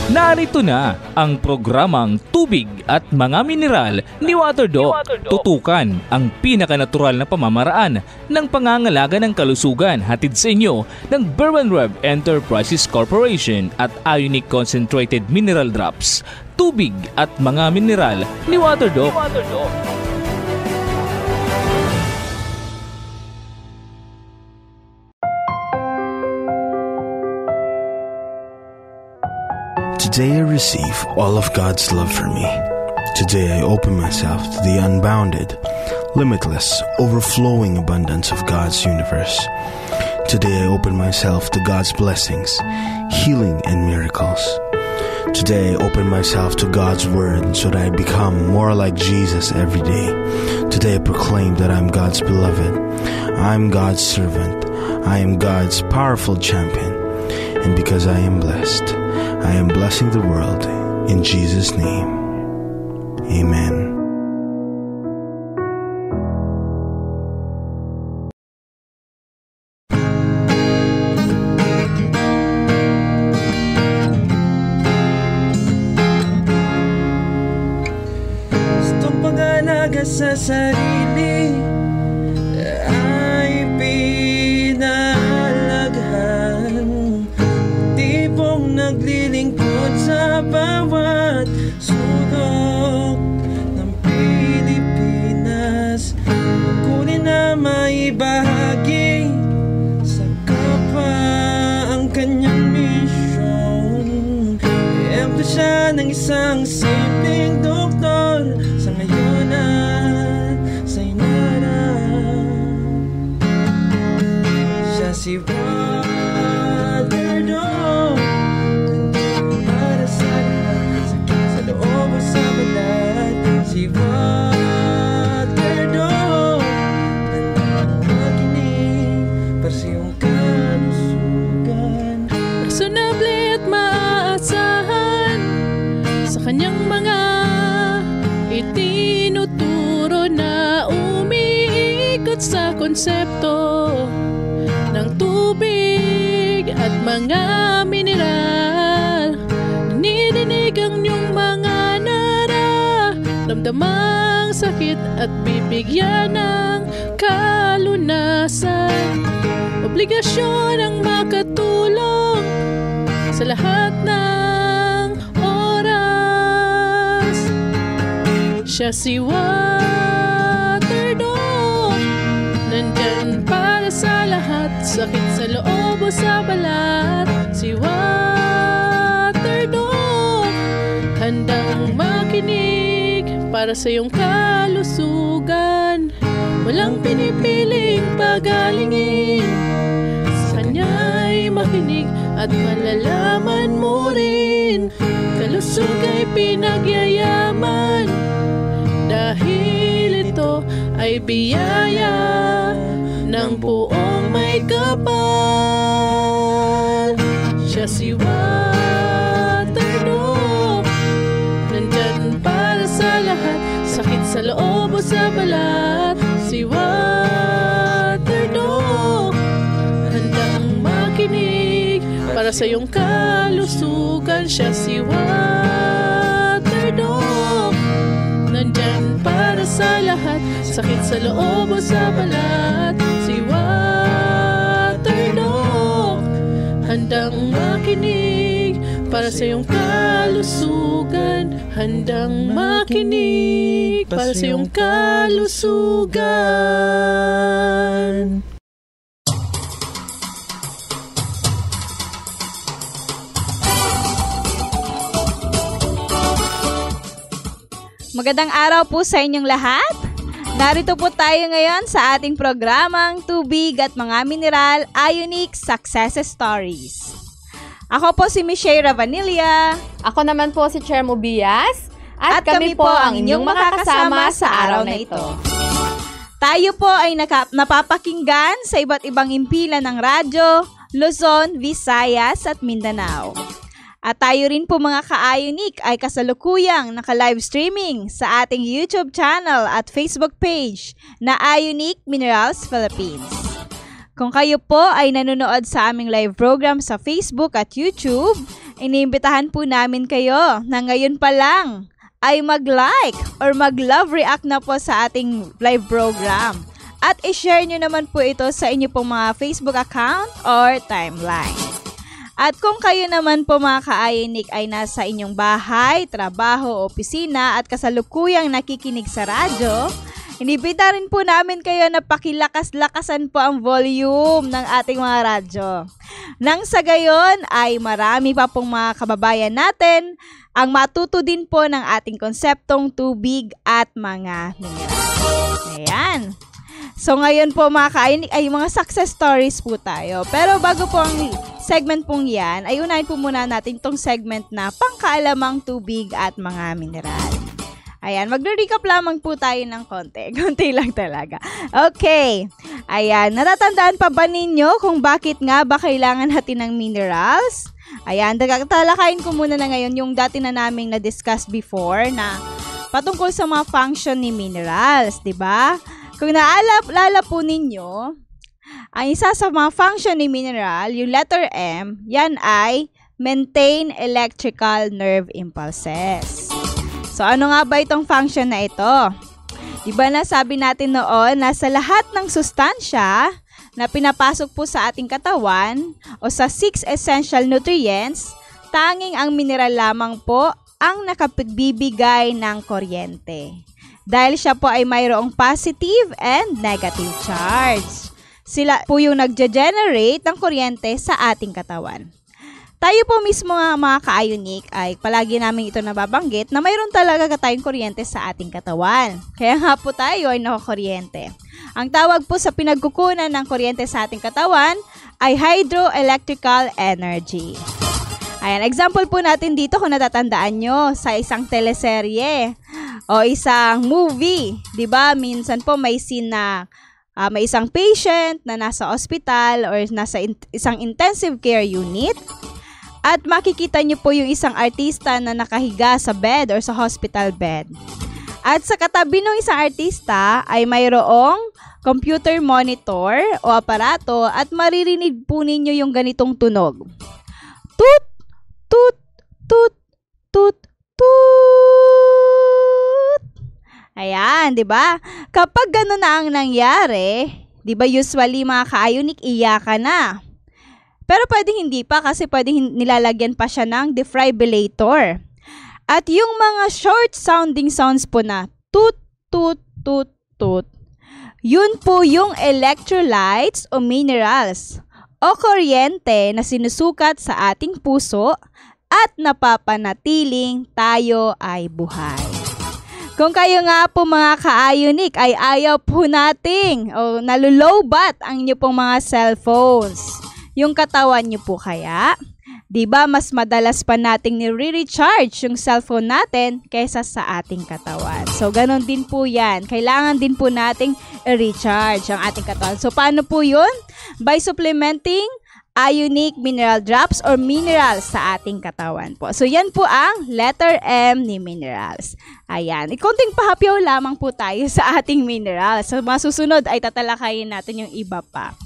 Narito na ang programang Tubig at Mga Mineral ni Waterdoc. Tutukan ang pinakanatural na pamamaraan ng pangangalaga ng kalusugan hatid sa inyo ng Berwan-Rev Enterprises Corporation at Ionic Concentrated Mineral Drops. Tubig at Mga Mineral ni Waterdoc. Today I receive all of God's love for me. Today I open myself to the unbounded, limitless, overflowing abundance of God's universe. Today I open myself to God's blessings, healing, and miracles. Today I open myself to God's word so that I become more like Jesus every day. Today I proclaim that I'm God's beloved. I'm God's servant. I am God's powerful champion. And because I am blessed, I am blessing the world in Jesus' name. Amen. Gustong pag-alaga sa sarili ay pinalaghan. Tipong naglilingkod sa bawat sulok ng Pilipinas. Magkunin na maibahagi sa kapwa ang kanyang misyon. Iyempo siya ng isang simpleng doktor sa ngayon at sa inarap. Siya si Waterdoc, nandito para sa lahat, sakit sa loob o sa balat. Si Waterdoc, nandito makinig para sa iyong kalusugan. Personable at maaasahan sa kanyang mga itinuturo na umiikot sa konsepto ng tubig at mga mineral. Dinidinig ang iyong mga nararamdamang sakit at bibigyan ng kalunasan. Obligasyon ang makatulong sa lahat ng oras. Siya si Waterdoc, nandyan para sa lahat, sakit sa loob o sa balat. Si Waterdoc, handang makinig para sa iyong kalusugan. Walang pinipiling pagalingin, sa kanya'y makinig at malalaman mo rin. Kalusog ay pinagyayaman, dahil ito ay biyaya ng buong may kapal. Siya si Waterdoc, nandyan para sa lahat, sakit sa loob o sa balat. Si Waterdoc, handang makinig para sa iyong kalusugan. Siya si Waterdoc, nandyan para sa lahat, sakit sa loob o sa balat. Si Waterdoc, handang makinig para sa iyong kalusugan. Handang makinig para sa iyong kalusugan. Magandang araw po sa inyong lahat. Narito po tayo ngayon sa ating programang Tubig at Mga Mineral Ionic Success Stories. Ako po si Michelle Ravanilla. Ako naman po si Cher Mobias. At kami po ang inyong makakasama sa araw na ito. Tayo po ay napapakinggan sa iba't ibang impilan ng radyo, Luzon, Visayas at Mindanao. At tayo rin po mga ka-Ionic ay kasalukuyang naka-live streaming sa ating YouTube channel at Facebook page na Ionic Minerals Philippines. Kung kayo po ay nanonood sa aming live program sa Facebook at YouTube, iniimbitahan po namin kayo na ngayon pa lang ay mag-like or mag-love react na po sa ating live program. At i-share nyo naman po ito sa inyo pong mga Facebook account or timeline. At kung kayo naman po mga ka-Ionic ay nasa inyong bahay, trabaho, opisina at kasalukuyang nakikinig sa radyo, inibita rin po namin kayo na pakilakas-lakasan po ang volume ng ating mga radyo. Nang sa gayon ay marami pa pong mga kababayan natin ang matuto din po ng ating konseptong tubig at mga mineral. Ayan. So ngayon po mga ka-Ionic ay mga success stories po tayo. Pero bago po ang segment pong yan, ay unahin po muna natin itong segment na pangkaalamang tubig at mga mineral. Ayan, magre-recap lamang po tayo ng konti. Konti lang talaga. Okay. Ayan, natatandaan pa ba ninyo kung bakit nga ba kailangan natin ng minerals? Ayan, talakayin ko muna na ngayon yung dati na naming na-discuss before na patungkol sa mga function ni minerals, di ba? Kung naalala po ninyo, ang isa sa mga function ni mineral, yung letter M, yan ay maintain electrical nerve impulses. So, ano nga ba itong function na ito? Diba na sabi natin noon na sa lahat ng sustansya na pinapasok po sa ating katawan o sa 6 essential nutrients, tanging ang mineral lamang po ang nakapagbibigay ng kuryente. Dahil siya po ay mayroong positive and negative charge. Sila po yung nagge-generate ng kuryente sa ating katawan. Tayo po mismo mga ka-Ionic ay palagi namin ito nababanggit na mayroon talaga tayong kuryente sa ating katawan. Kaya nga po tayo ay nakakuryente. Ang tawag po sa pinagkukunan ng kuryente sa ating katawan ay hydroelectrical energy. Ayan, example po natin dito kung natatandaan nyo sa isang teleserye o isang movie. Diba? Minsan po may scene na may isang patient na nasa ospital or nasa isang intensive care unit. At makikita nyo po yung isang artista na nakahiga sa bed or sa hospital bed. At sa katabi ng isang artista ay mayroong computer monitor o aparato at maririnig po ninyo yung ganitong tunog. Toot! Toot! Toot! Toot! Toot! Ayan, di ba? Kapag gano'n na ang nangyari, di ba usually mga ka-Ionic, iyakan na. Pero pwedeng hindi pa kasi pwedeng nilalagyan pa siya ng defibrillator. At yung mga short sounding sounds po na toot, toot, toot, toot, yun po yung electrolytes o minerals o kuryente na sinusukat sa ating puso at napapanatiling tayo ay buhay. Kung kayo nga po mga ka-Ionic ay ayaw po nating o nalulowbat ang inyo pong mga cellphones, yung katawan nyo po kaya, diba mas madalas pa nating nire-recharge yung cellphone natin kaysa sa ating katawan. So, ganun din po yan. Kailangan din po nating i-recharge ang ating katawan. So, paano po yun? By supplementing Ionic mineral drops or minerals sa ating katawan po. So, yan po ang letter M ni minerals. Ayan. Ikonting pahapyaw lamang po tayo sa ating minerals. So, masusunod ay tatalakayin natin yung iba pa.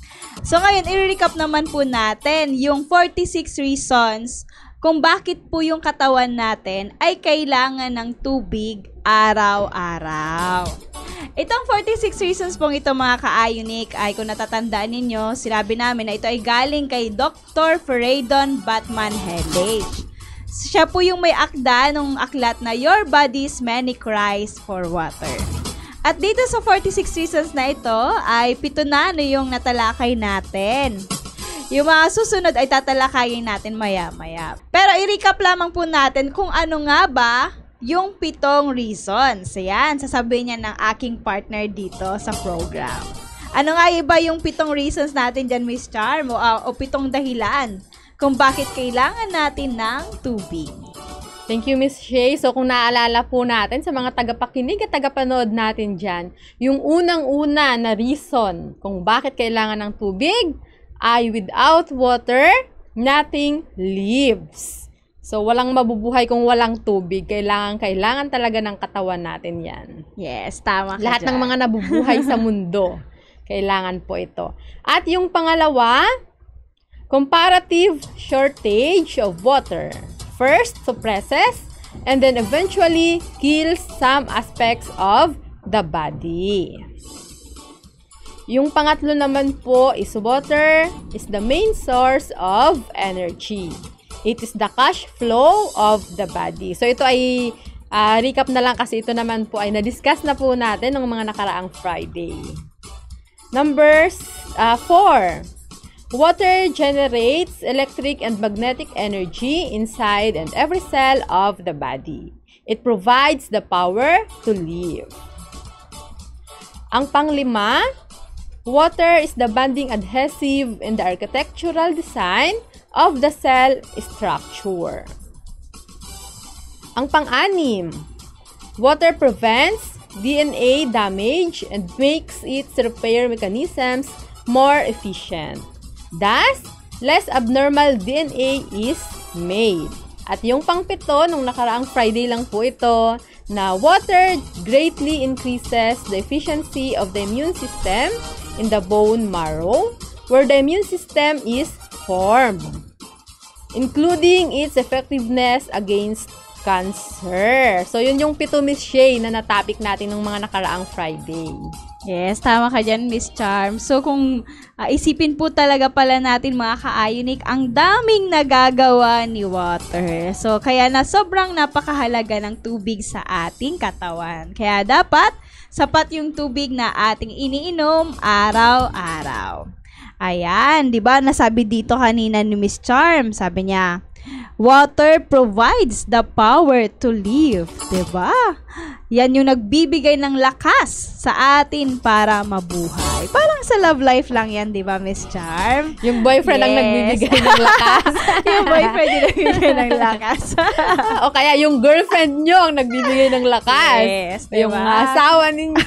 So, ngayon, i-recap naman po natin yung 46 reasons kung bakit po yung katawan natin ay kailangan ng tubig araw-araw. Itong 46 reasons pong ito mga ka-Ionic ay kung natatandaan ninyo, sinabi namin na ito ay galing kay Dr. Feridun Batman-Helage. Siya po yung may akda nung aklat na Your Body's Many Cries for Water. At dito sa 46 reasons na ito ay 7 na yung natalakay natin. Yung mga susunod ay tatalakayin natin maya-maya. Pero i-recap lamang po natin kung ano nga ba yung 7 reasons. Ayan, sasabihin niya ng aking partner dito sa program. Ano nga iba yung 7 reasons natin dyan, Miss Charm? O 7 dahilan kung bakit kailangan natin ng tubig. Thank you, Miss Shay. So, kung naalala po natin sa mga tagapakinig at tagapanood natin dyan, yung unang-una na reason kung bakit kailangan ng tubig ay without water, nothing lives. So, walang mabubuhay kung walang tubig. Kailangan talaga ng katawan natin yan. Yes, tama ka Lahat dyan. ng mga nabubuhay sa mundo, kailangan po ito. At yung pangalawa, comparative shortage of water first suppresses and then eventually kills some aspects of the body. Yung pangatlo naman po is water is the main source of energy. It is the cash flow of the body. So ito ay recap na lang kasi ito naman po ay na-discuss na po natin ng mga nakaraang Friday. Number 4. Water generates electric and magnetic energy inside and every cell of the body. It provides the power to live. Ang panglima, water is the bonding adhesive in the architectural design of the cell structure. Ang pang-anim, water prevents DNA damage and makes its repair mechanisms more efficient. Thus, less abnormal DNA is made. At yung pang-pito, nung nakaraang Friday lang po ito, na water greatly increases the efficiency of the immune system in the bone marrow, where the immune system is formed, including its effectiveness against cancer. So, yun yung 7, Miss Shay, na natopic natin ng mga nakaraang Friday. Yes, tama ka dyan, Miss Charm. So, kung isipin po talaga pala natin mga ka-Ionic, ang daming nagagawa ni water. So, kaya na sobrang napakahalaga ng tubig sa ating katawan. Kaya dapat sapat yung tubig na ating iniinom araw-araw. Ayan, di ba? Nasabi dito kanina ni Miss Charm, sabi niya, water provides the power to live. Diba? Yan yung nagbibigay ng lakas sa atin para mabuhay. Parang sa love life lang yan, diba, Miss Charm? Yung boyfriend ang nagbibigay ng lakas. Yung boyfriend yung nagbibigay ng lakas. O kaya yung girlfriend nyo ang nagbibigay ng lakas. Yes, diba? Yung asawa ninyo.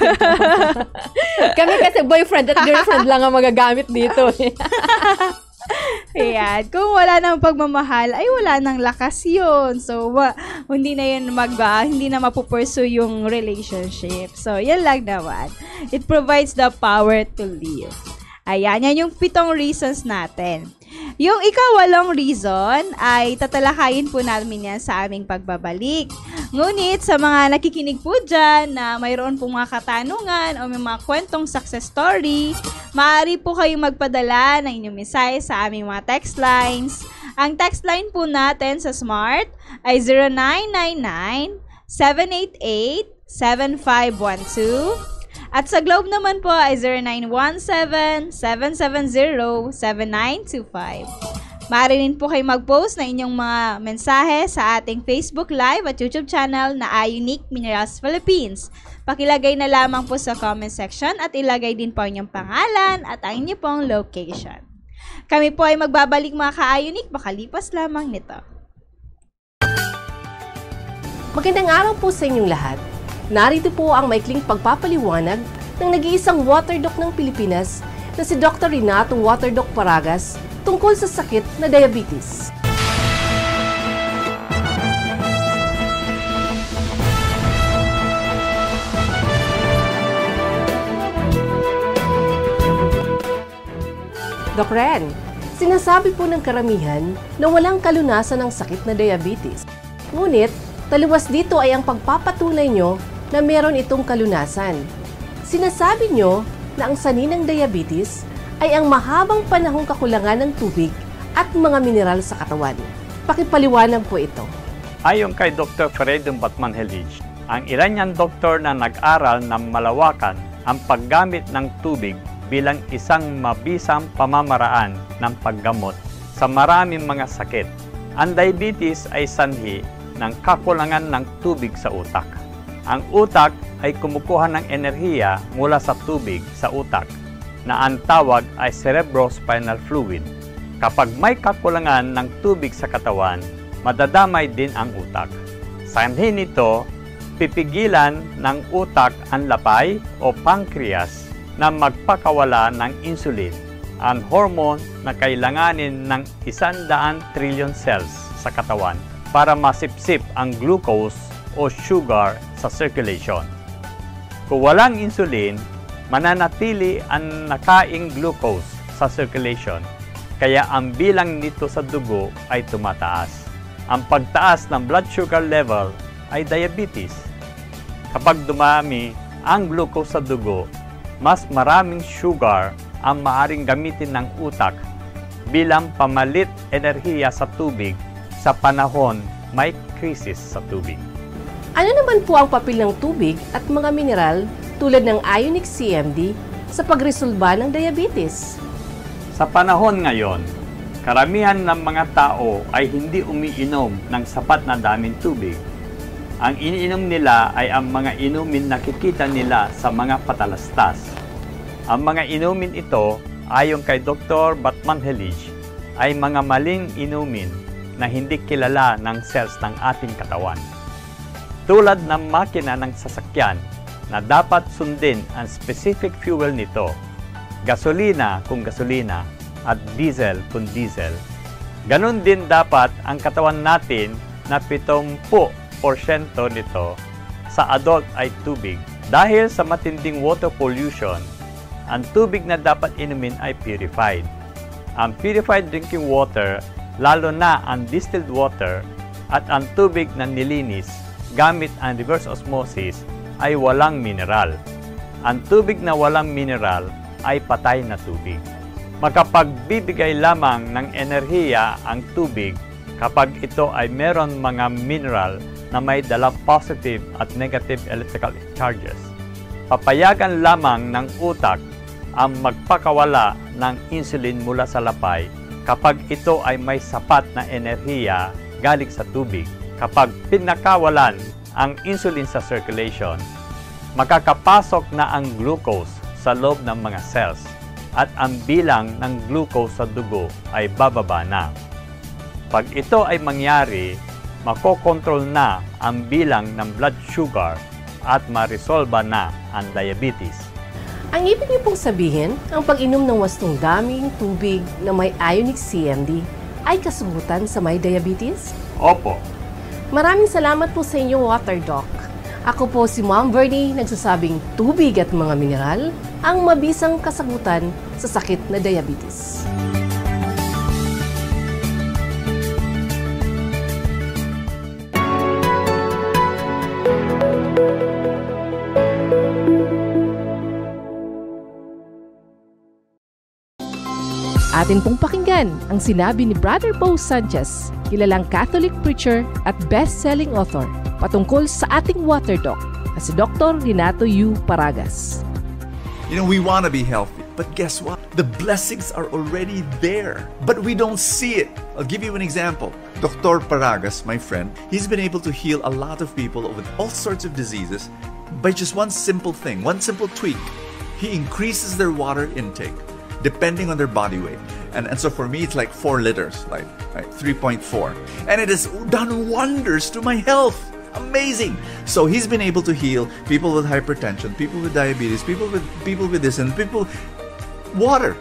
Kami kasi boyfriend at girlfriend lang ang magagamit dito. Ayan. Kung wala nang pagmamahal, ay wala nang lakas yun. So, hindi na yun hindi na mapupursue yung relationship. So, yan lang naman. It provides the power to live. Ayan, yan yung 7 reasons natin. Yung ika-8 reason ay tatalakayin po namin yan sa aming pagbabalik. Ngunit sa mga nakikinig po dyan na mayroon pong mga katanungan o may mga kwentong success story, maaari po kayong magpadala ng inyong mensahe sa aming mga text lines. Ang text line po natin sa Smart ay 0999-788-7512. At sa Globe naman po ay 0917-770-7925. Maaari rin po kayo mag-post na inyong mga mensahe sa ating Facebook Live at YouTube channel na Ionic Minerals Philippines. Pakilagay na lamang po sa comment section at ilagay din po inyong pangalan at ang inyong pong location. Kami po ay magbabalik mga ka-Ionic, makalipas lamang nito. Magandang araw po sa inyong lahat. Narito po ang maikling pagpapaliwanag ng nag-iisang water doc ng Pilipinas na si Dr. Renato Water Doc Paragas tungkol sa sakit na diabetes. Doc Ren, sinasabi po ng karamihan na walang kalunasan ng sakit na diabetes. Ngunit, taliwas dito ay ang pagpapatunay nyo na meron itong kalunasan. Sinasabi nyo na ang sanhi ng diabetes ay ang mahabang panahong kakulangan ng tubig at mga mineral sa katawan. Pakipaliwanag po ito. Ayon kay Dr. Freedom Batman-Helij, ang ilan niyang doktor na nag-aral ng malawakan ang paggamit ng tubig bilang isang mabisang pamamaraan ng paggamot sa maraming mga sakit. Ang diabetes ay sanhi ng kakulangan ng tubig sa utak. Ang utak ay kumukuha ng enerhiya mula sa tubig sa utak na ang tawag ay cerebrospinal fluid. Kapag may kakulangan ng tubig sa katawan, madadamay din ang utak. Sanhi nito, pipigilan ng utak ang lapay o pancreas na magpakawala ng insulin, ang hormone na kailanganin ng 100 trillion cells sa katawan para masipsip ang glucose o sugar sa circulation. Kung walang insulin, mananatili ang nakaing glucose sa circulation, kaya ang bilang nito sa dugo ay tumataas. Ang pagtaas ng blood sugar level ay diabetes. Kapag dumami ang glucose sa dugo, mas maraming sugar ang maaring gamitin ng utak bilang pamalit enerhiya sa tubig sa panahon may krisis sa tubig. Ano naman po ang papel ng tubig at mga mineral tulad ng Ionic CMD sa pagresolba ng diabetes? Sa panahon ngayon, karamihan ng mga tao ay hindi umiinom ng sapat na daming tubig. Ang iniinom nila ay ang mga inumin na nakikita nila sa mga patalastas. Ang mga inumin ito, ayon kay Dr. Batman-Helij, ay mga maling inumin na hindi kilala ng cells ng ating katawan. Tulad ng makina ng sasakyan na dapat sundin ang specific fuel nito, gasolina kung gasolina at diesel kung diesel. Ganon din dapat ang katawan natin na 70% nito sa adult ay tubig. Dahil sa matinding water pollution, ang tubig na dapat inumin ay purified. Ang purified drinking water, lalo na ang distilled water at ang tubig na nilinis gamit ang reverse osmosis ay walang mineral. Ang tubig na walang mineral ay patay na tubig. Makapagbibigay lamang ng enerhiya ang tubig kapag ito ay meron mga mineral na may dalang positive at negative electrical charges. Papayagan lamang ng utak ang magpakawala ng insulin mula sa lapay kapag ito ay may sapat na enerhiya galing sa tubig. Kapag pinakawalan ang insulin sa circulation, makakapasok na ang glucose sa loob ng mga cells at ang bilang ng glucose sa dugo ay bababa na. Pag ito ay mangyari, makokontrol na ang bilang ng blood sugar at maresolba na ang diabetes. Ang ibig niyo pong sabihin, ang pag-inom ng wastong daming tubig na may Ionic CMD ay kasagutan sa may diabetes? Opo. Maraming salamat po sa inyong Water Doc. Ako po si Ma'am Bernie, nagsasabing tubig at mga mineral ang mabisang kasagutan sa sakit na diabetes. Atin pong pakinggan ang sinabi ni Brother Bo Sanchez, kilalang Catholic preacher at best-selling author, patungkol sa ating Water Doc na si Dr. Renato U. Paragas. You know, we want to be healthy, but guess what? The blessings are already there, but we don't see it. I'll give you an example. Dr. Paragas, my friend, he's been able to heal a lot of people with all sorts of diseases by just one simple thing, one simple tweak. He increases their water intake depending on their body weight. And so for me, it's like 4 liters, like 3.4. And it has done wonders to my health. Amazing. So he's been able to heal people with hypertension, people with diabetes, people with this, and people water.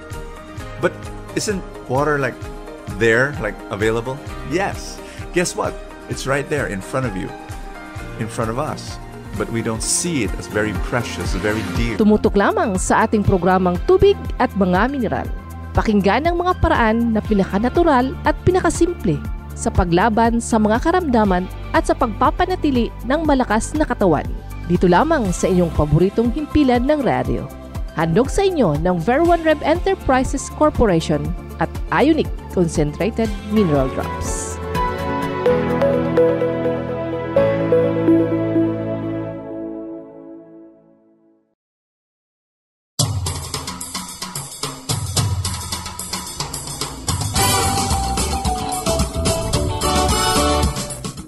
But isn't water like there, like available? Yes. Guess what? It's right there in front of you, in front of us. But we don't see it as very precious, very dear. Tumutok lamang sa ating programang Tubig at Mga Mineral. Pakinggan ang mga paraan na pinakanatural at pinakasimple sa paglaban sa mga karamdaman at sa pagpapanatili ng malakas na katawan. Dito lamang sa inyong paboritong himpilan ng radyo. Handog sa inyo ng Ver1 Rev Enterprises Corporation at Ionic Concentrated Mineral Drops.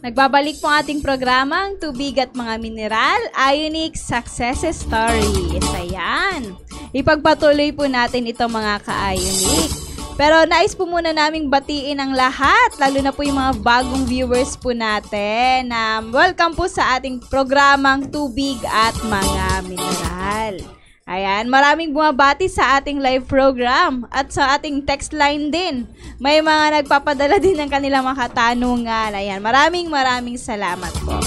Nagbabalik po ang ating programa, ang Tubig at Mga Mineral, Ionic Success Stories. Ayan. Ipagpatuloy po natin ito mga ka-Ionic. Pero nais po muna naming batiin ang lahat, lalo na po yung mga bagong viewers po natin. Welcome po sa ating programang Tubig at Mga Mineral. Ayan, maraming bumabati sa ating live program at sa ating text line din. May mga nagpapadala din ng kanilang mga katanungan. Ayan, maraming salamat po.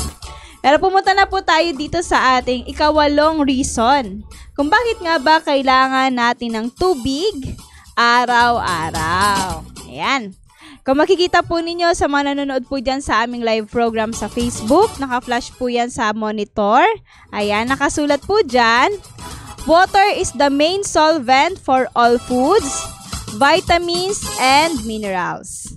Pero pumunta na po tayo dito sa ating ikawalong reason kung bakit nga ba kailangan natin ng tubig araw-araw. Ayan. Kung makikita po ninyo sa mga nanonood po dyan sa aming live program sa Facebook, naka-flash po yan sa monitor. Ayan, nakasulat po dyan, water is the main solvent for all foods, vitamins, and minerals.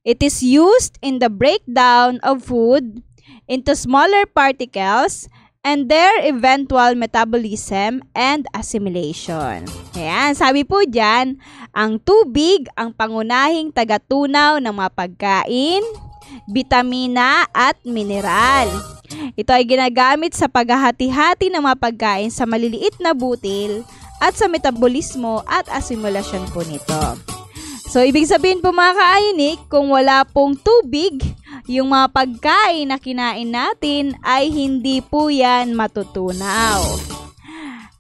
It is used in the breakdown of food into smaller particles and their eventual metabolism and assimilation. Ayan, sabi po dyan, ang tubig ang pangunahing tagatunaw ng mga pagkain, bitamina at mineral. Ito ay ginagamit sa paghahati-hati ng mga pagkain sa maliliit na butil at sa metabolismo at asimilasyon po nito. So, ibig sabihin po mga ka-ionic, kung wala pong tubig, yung mga pagkain na kinain natin ay hindi po yan matutunaw.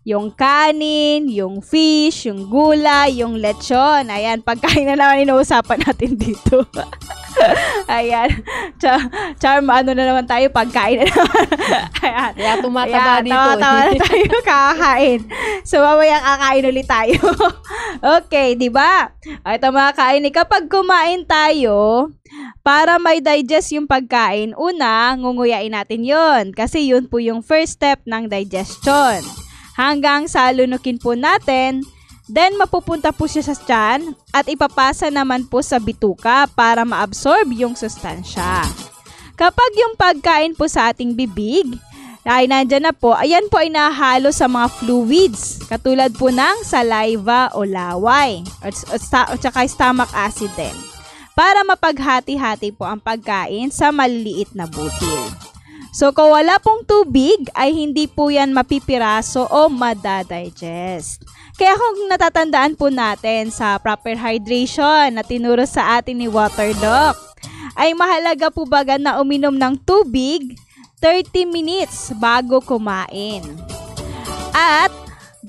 Yung kanin, yung fish, yung gulay, yung lechon. Ayan, pagkain na naman inuusapan natin dito. Ayan. Charm, ano na naman tayo? Pagkain na naman. Ayan. Kaya tumataba dito. Tawa na tayo kakain. So, mamaya kakain ulit tayo. Okay, di ba? Ito mga kain, kapag kumain tayo, para may digest yung pagkain, una, ngunguyain natin yon. Kasi yun po yung first step ng digestion. Hanggang sa lunukin po natin, then mapupunta po siya sa tiyan at ipapasa naman po sa bituka para maabsorb yung sustansya. Kapag yung pagkain po sa ating bibig ay nandyan na po, ayan po ay nahalo sa mga fluids, katulad po ng saliva o laway at saka stomach acid din, para mapaghati-hati po ang pagkain sa maliliit na butil. So, kung wala pong tubig, ay hindi po yan mapipiraso o madadigest. Kaya kung natatandaan po natin sa proper hydration na tinuro sa atin ni Water Doc, ay mahalaga po baga na uminom ng tubig 30 minutes bago kumain. At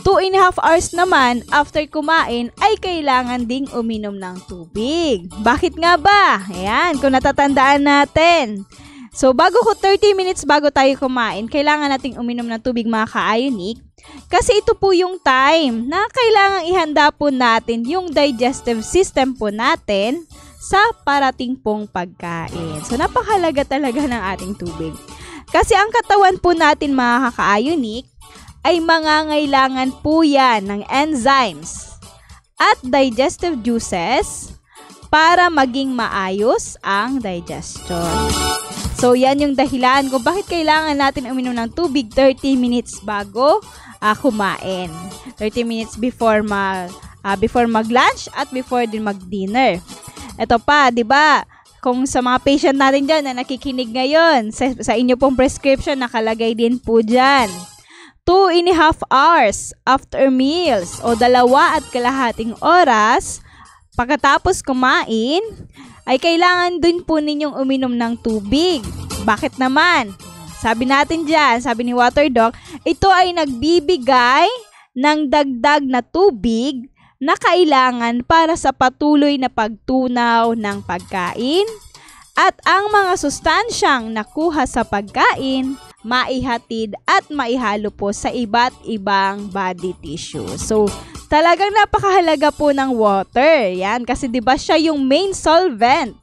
2.5 hours naman after kumain ay kailangan ding uminom ng tubig. Bakit nga ba? Ayan, kung natatandaan natin. So, 30 minutes bago tayo kumain, kailangan nating uminom ng tubig mga ka-ionic. Kasi ito po yung time na kailangan ihanda po natin yung digestive system po natin sa parating pong pagkain. So, napakahalaga talaga ng ating tubig. Kasi ang katawan po natin mga ka-ionic ay mangangailangan po yan ng enzymes at digestive juices para maging maayos ang digestion. So, yan yung dahilan kung bakit kailangan natin uminom ng tubig 30 minutes bago kumain. 30 minutes before mag-lunch at before din mag-dinner. Ito pa, di ba? Kung sa mga patient natin dyan na nakikinig ngayon, sa inyo pong prescription, nakalagay din po dyan. 2.5 hours after meals o 2.5 oras pagkatapos kumain, ay kailangan din po ninyong uminom ng tubig. Bakit naman? Sabi natin dyan, sabi ni Water Doc, ito ay nagbibigay ng dagdag na tubig na kailangan para sa patuloy na pagtunaw ng pagkain at ang mga sustansyang nakuha sa pagkain maihatid at maihalo po sa iba't ibang body tissue. So, talagang napakahalaga po ng water. Yan, kasi 'di ba siya yung main solvent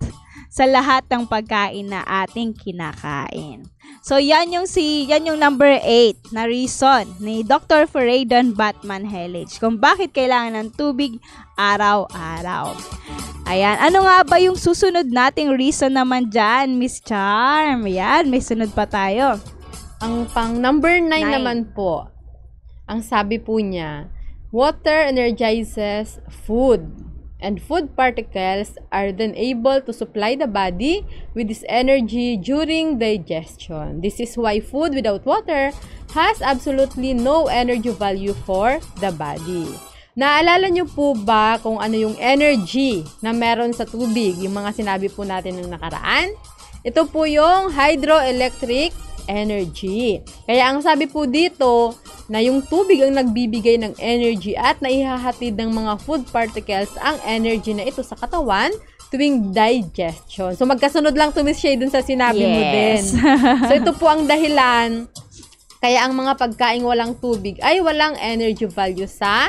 sa lahat ng pagkain na ating kinakain. So, yan yung number 8 na reason ni Dr. Feridun Batman-Helage kung bakit kailangan ng tubig araw-araw. Ayan, ano nga ba yung susunod nating reason naman dyan, Miss Charm? Yan, may sunod pa tayo. Ang pang number 9 naman po, ang sabi po niya, water energizes food. And food particles are then able to supply the body with this energy during digestion. This is why food without water has absolutely no energy value for the body. Naalala niyo po ba kung ano yung energy na meron sa tubig? Yung mga sinabi po natin ng nakaraan? Ito po yung hydroelectric energy. Kaya ang sabi po dito na yung tubig ang nagbibigay ng energy at naihahatid ng mga food particles ang energy na ito sa katawan tuwing digestion. So magkasunod lang to Miss Shay dun sa sinabi mo din. So ito po ang dahilan kaya ang mga pagkaing walang tubig ay walang energy value sa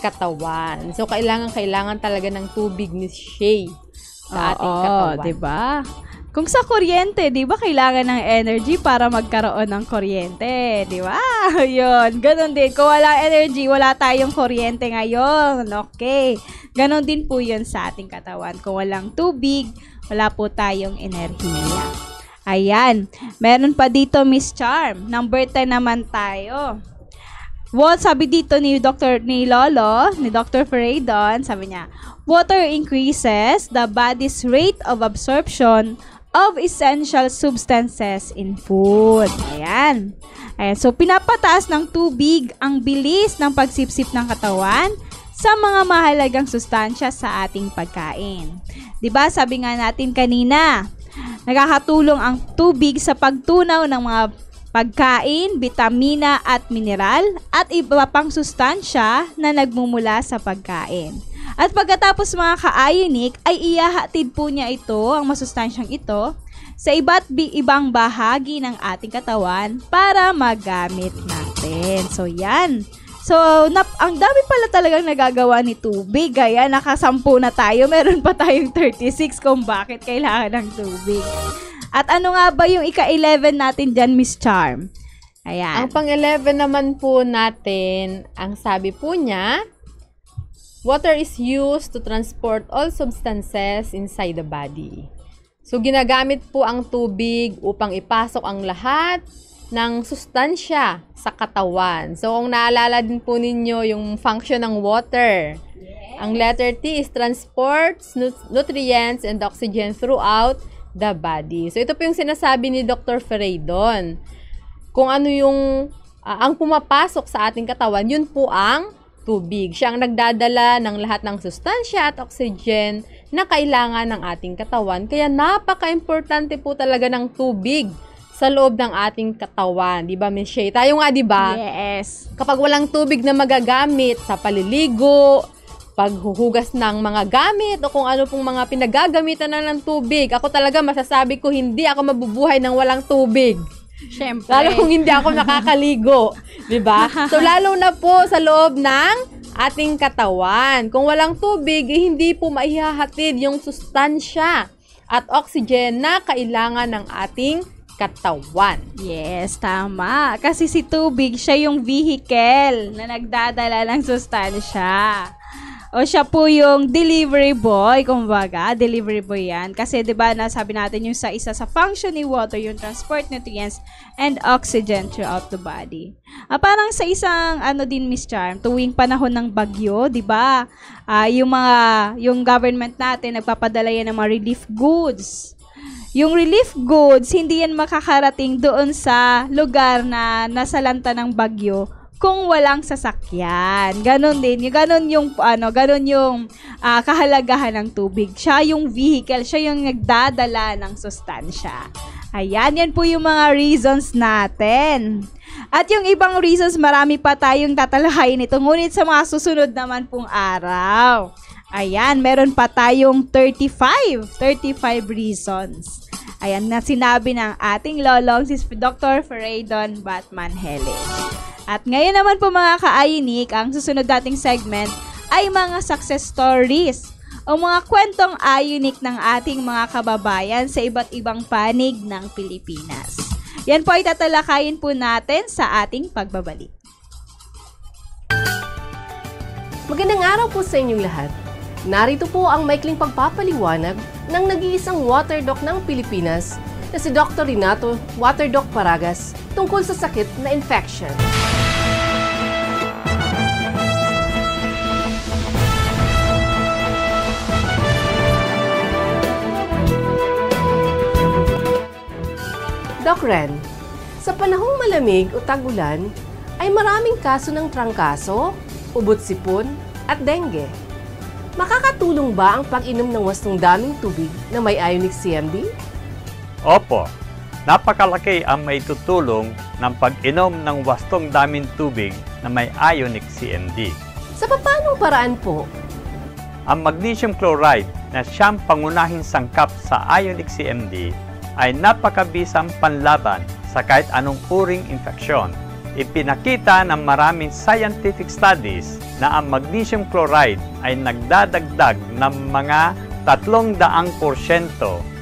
katawan. So, kailangan talaga ng tubig, Miss Shay, sa ating katawan. Diba? Kung sa kuryente, di ba kailangan ng energy para magkaroon ng kuryente? Di ba? Yun. Ganon din. Kung wala energy, wala tayong kuryente ngayon. Okay. Ganon din po yun sa ating katawan. Kung walang tubig, wala po tayong enerhiya. Ayan. Meron pa dito, Miss Charm. Number 10 naman tayo. Well, sabi dito ni Dr. Ferreidon, sabi niya, water increases the body's rate of absorption of essential substances in food. Ayan. So, pinapataas ng tubig ang bilis ng pagsipsip ng katawan sa mga mahalagang sustansya sa ating pagkain. Diba, sabi nga natin kanina, nakakatulong ang tubig sa pagtunaw ng mga pagkain, bitamina at mineral at iba pang sustansya na nagmumula sa pagkain. At pagkatapos mga ka-ionic, ay ihahatid po niya ito, ang masustansyang ito, sa iba't ibang bahagi ng ating katawan para magamit natin. So, yan. So, ang dami pala talagang nagagawa ni tubig. Kaya nakasampu na tayo. Meron pa tayong 36 kung bakit kailangan ng tubig. At ano nga ba yung ika-11 natin dyan, Miss Charm? Ayan. Ang pang-11 naman po natin, ang sabi po niya, water is used to transport all substances inside the body. So, ginagamit po ang tubig upang ipasok ang lahat ng sustansya sa katawan. So, kung naalala din po ninyo yung function ng water, ang letter T is transports nutrients and oxygen throughout the body. So, ito po yung sinasabi ni Dr. Ferreidon. Kung ano yung ang pumapasok sa ating katawan, yun po ang tubig. Siya ang nagdadala ng lahat ng sustansya at oxygen na kailangan ng ating katawan. Kaya napaka-importante po talaga ng tubig sa loob ng ating katawan. Di ba, Miss Shay? Tayo nga, di ba? Yes. Kapag walang tubig na magagamit sa paliligo, paghuhugas ng mga gamit, o kung ano pong mga pinagagamitan na ng tubig, ako talaga masasabi ko, hindi ako mabubuhay ng walang tubig. Siyempre. Lalo kung hindi ako nakakaligo. Diba? So, lalo na po sa loob ng ating katawan. Kung walang tubig, hindi po maihahatid yung sustansya at oxygen na kailangan ng ating katawan. Yes, tama. Kasi si tubig, siya yung vehicle na nagdadala ng sustansya. O siya po yung delivery boy, kumbaga, delivery boy yan. Kasi 'di ba nasabi natin yung isa sa function ni water, yung transport nutrients and oxygen throughout the body. Parang sa isang din, Miss Charm, tuwing panahon ng bagyo, 'di ba? Yung government natin nagpapadala yan ng mga relief goods. Yung relief goods, hindi yan makakarating doon sa lugar na nasalanta ng bagyo kung walang sasakyan. Ganon din. Ganon yung kahalagahan ng tubig. Siya yung vehicle, siya yung nagdadala ng sustansya. Ayan, yan po yung mga reasons natin. At yung ibang reasons, marami pa tayong tatalakayin ito. Ngunit sa mga susunod naman pong araw. Ayan, meron pa tayong 35 reasons. Ayan, na sinabi ng ating lolong si Dr. Ferreidon Batman-Hellich. At ngayon naman po mga ka-ionic, ang susunod dating segment ay mga success stories o mga kwentong ionic ng ating mga kababayan sa iba't ibang panig ng Pilipinas. Yan po ay tatalakayin po natin sa ating pagbabalik. Magandang araw po sa inyong lahat. Narito po ang maikling pagpapaliwanag ng nag-iisang water doc ng Pilipinas na si Dr. Renato Water Doc Paragas tungkol sa sakit na infection. Doc Ren, sa panahong malamig o tag-ulan, ay maraming kaso ng trangkaso, ubot-sipon, at dengue. Makakatulong ba ang pag-inom ng wastong daming tubig na may ionic CMD? Opo, napakalaki ang maitutulong ng pag-inom ng wastong daming tubig na may ionic CMD. Sa paanong paraan po? Ang magnesium chloride na siyang pangunahing sangkap sa ionic CMD ay napakabisang panlaban sa kahit anong uring infeksyon. Ipinakita ng maraming scientific studies na ang magnesium chloride ay nagdadagdag ng mga 300%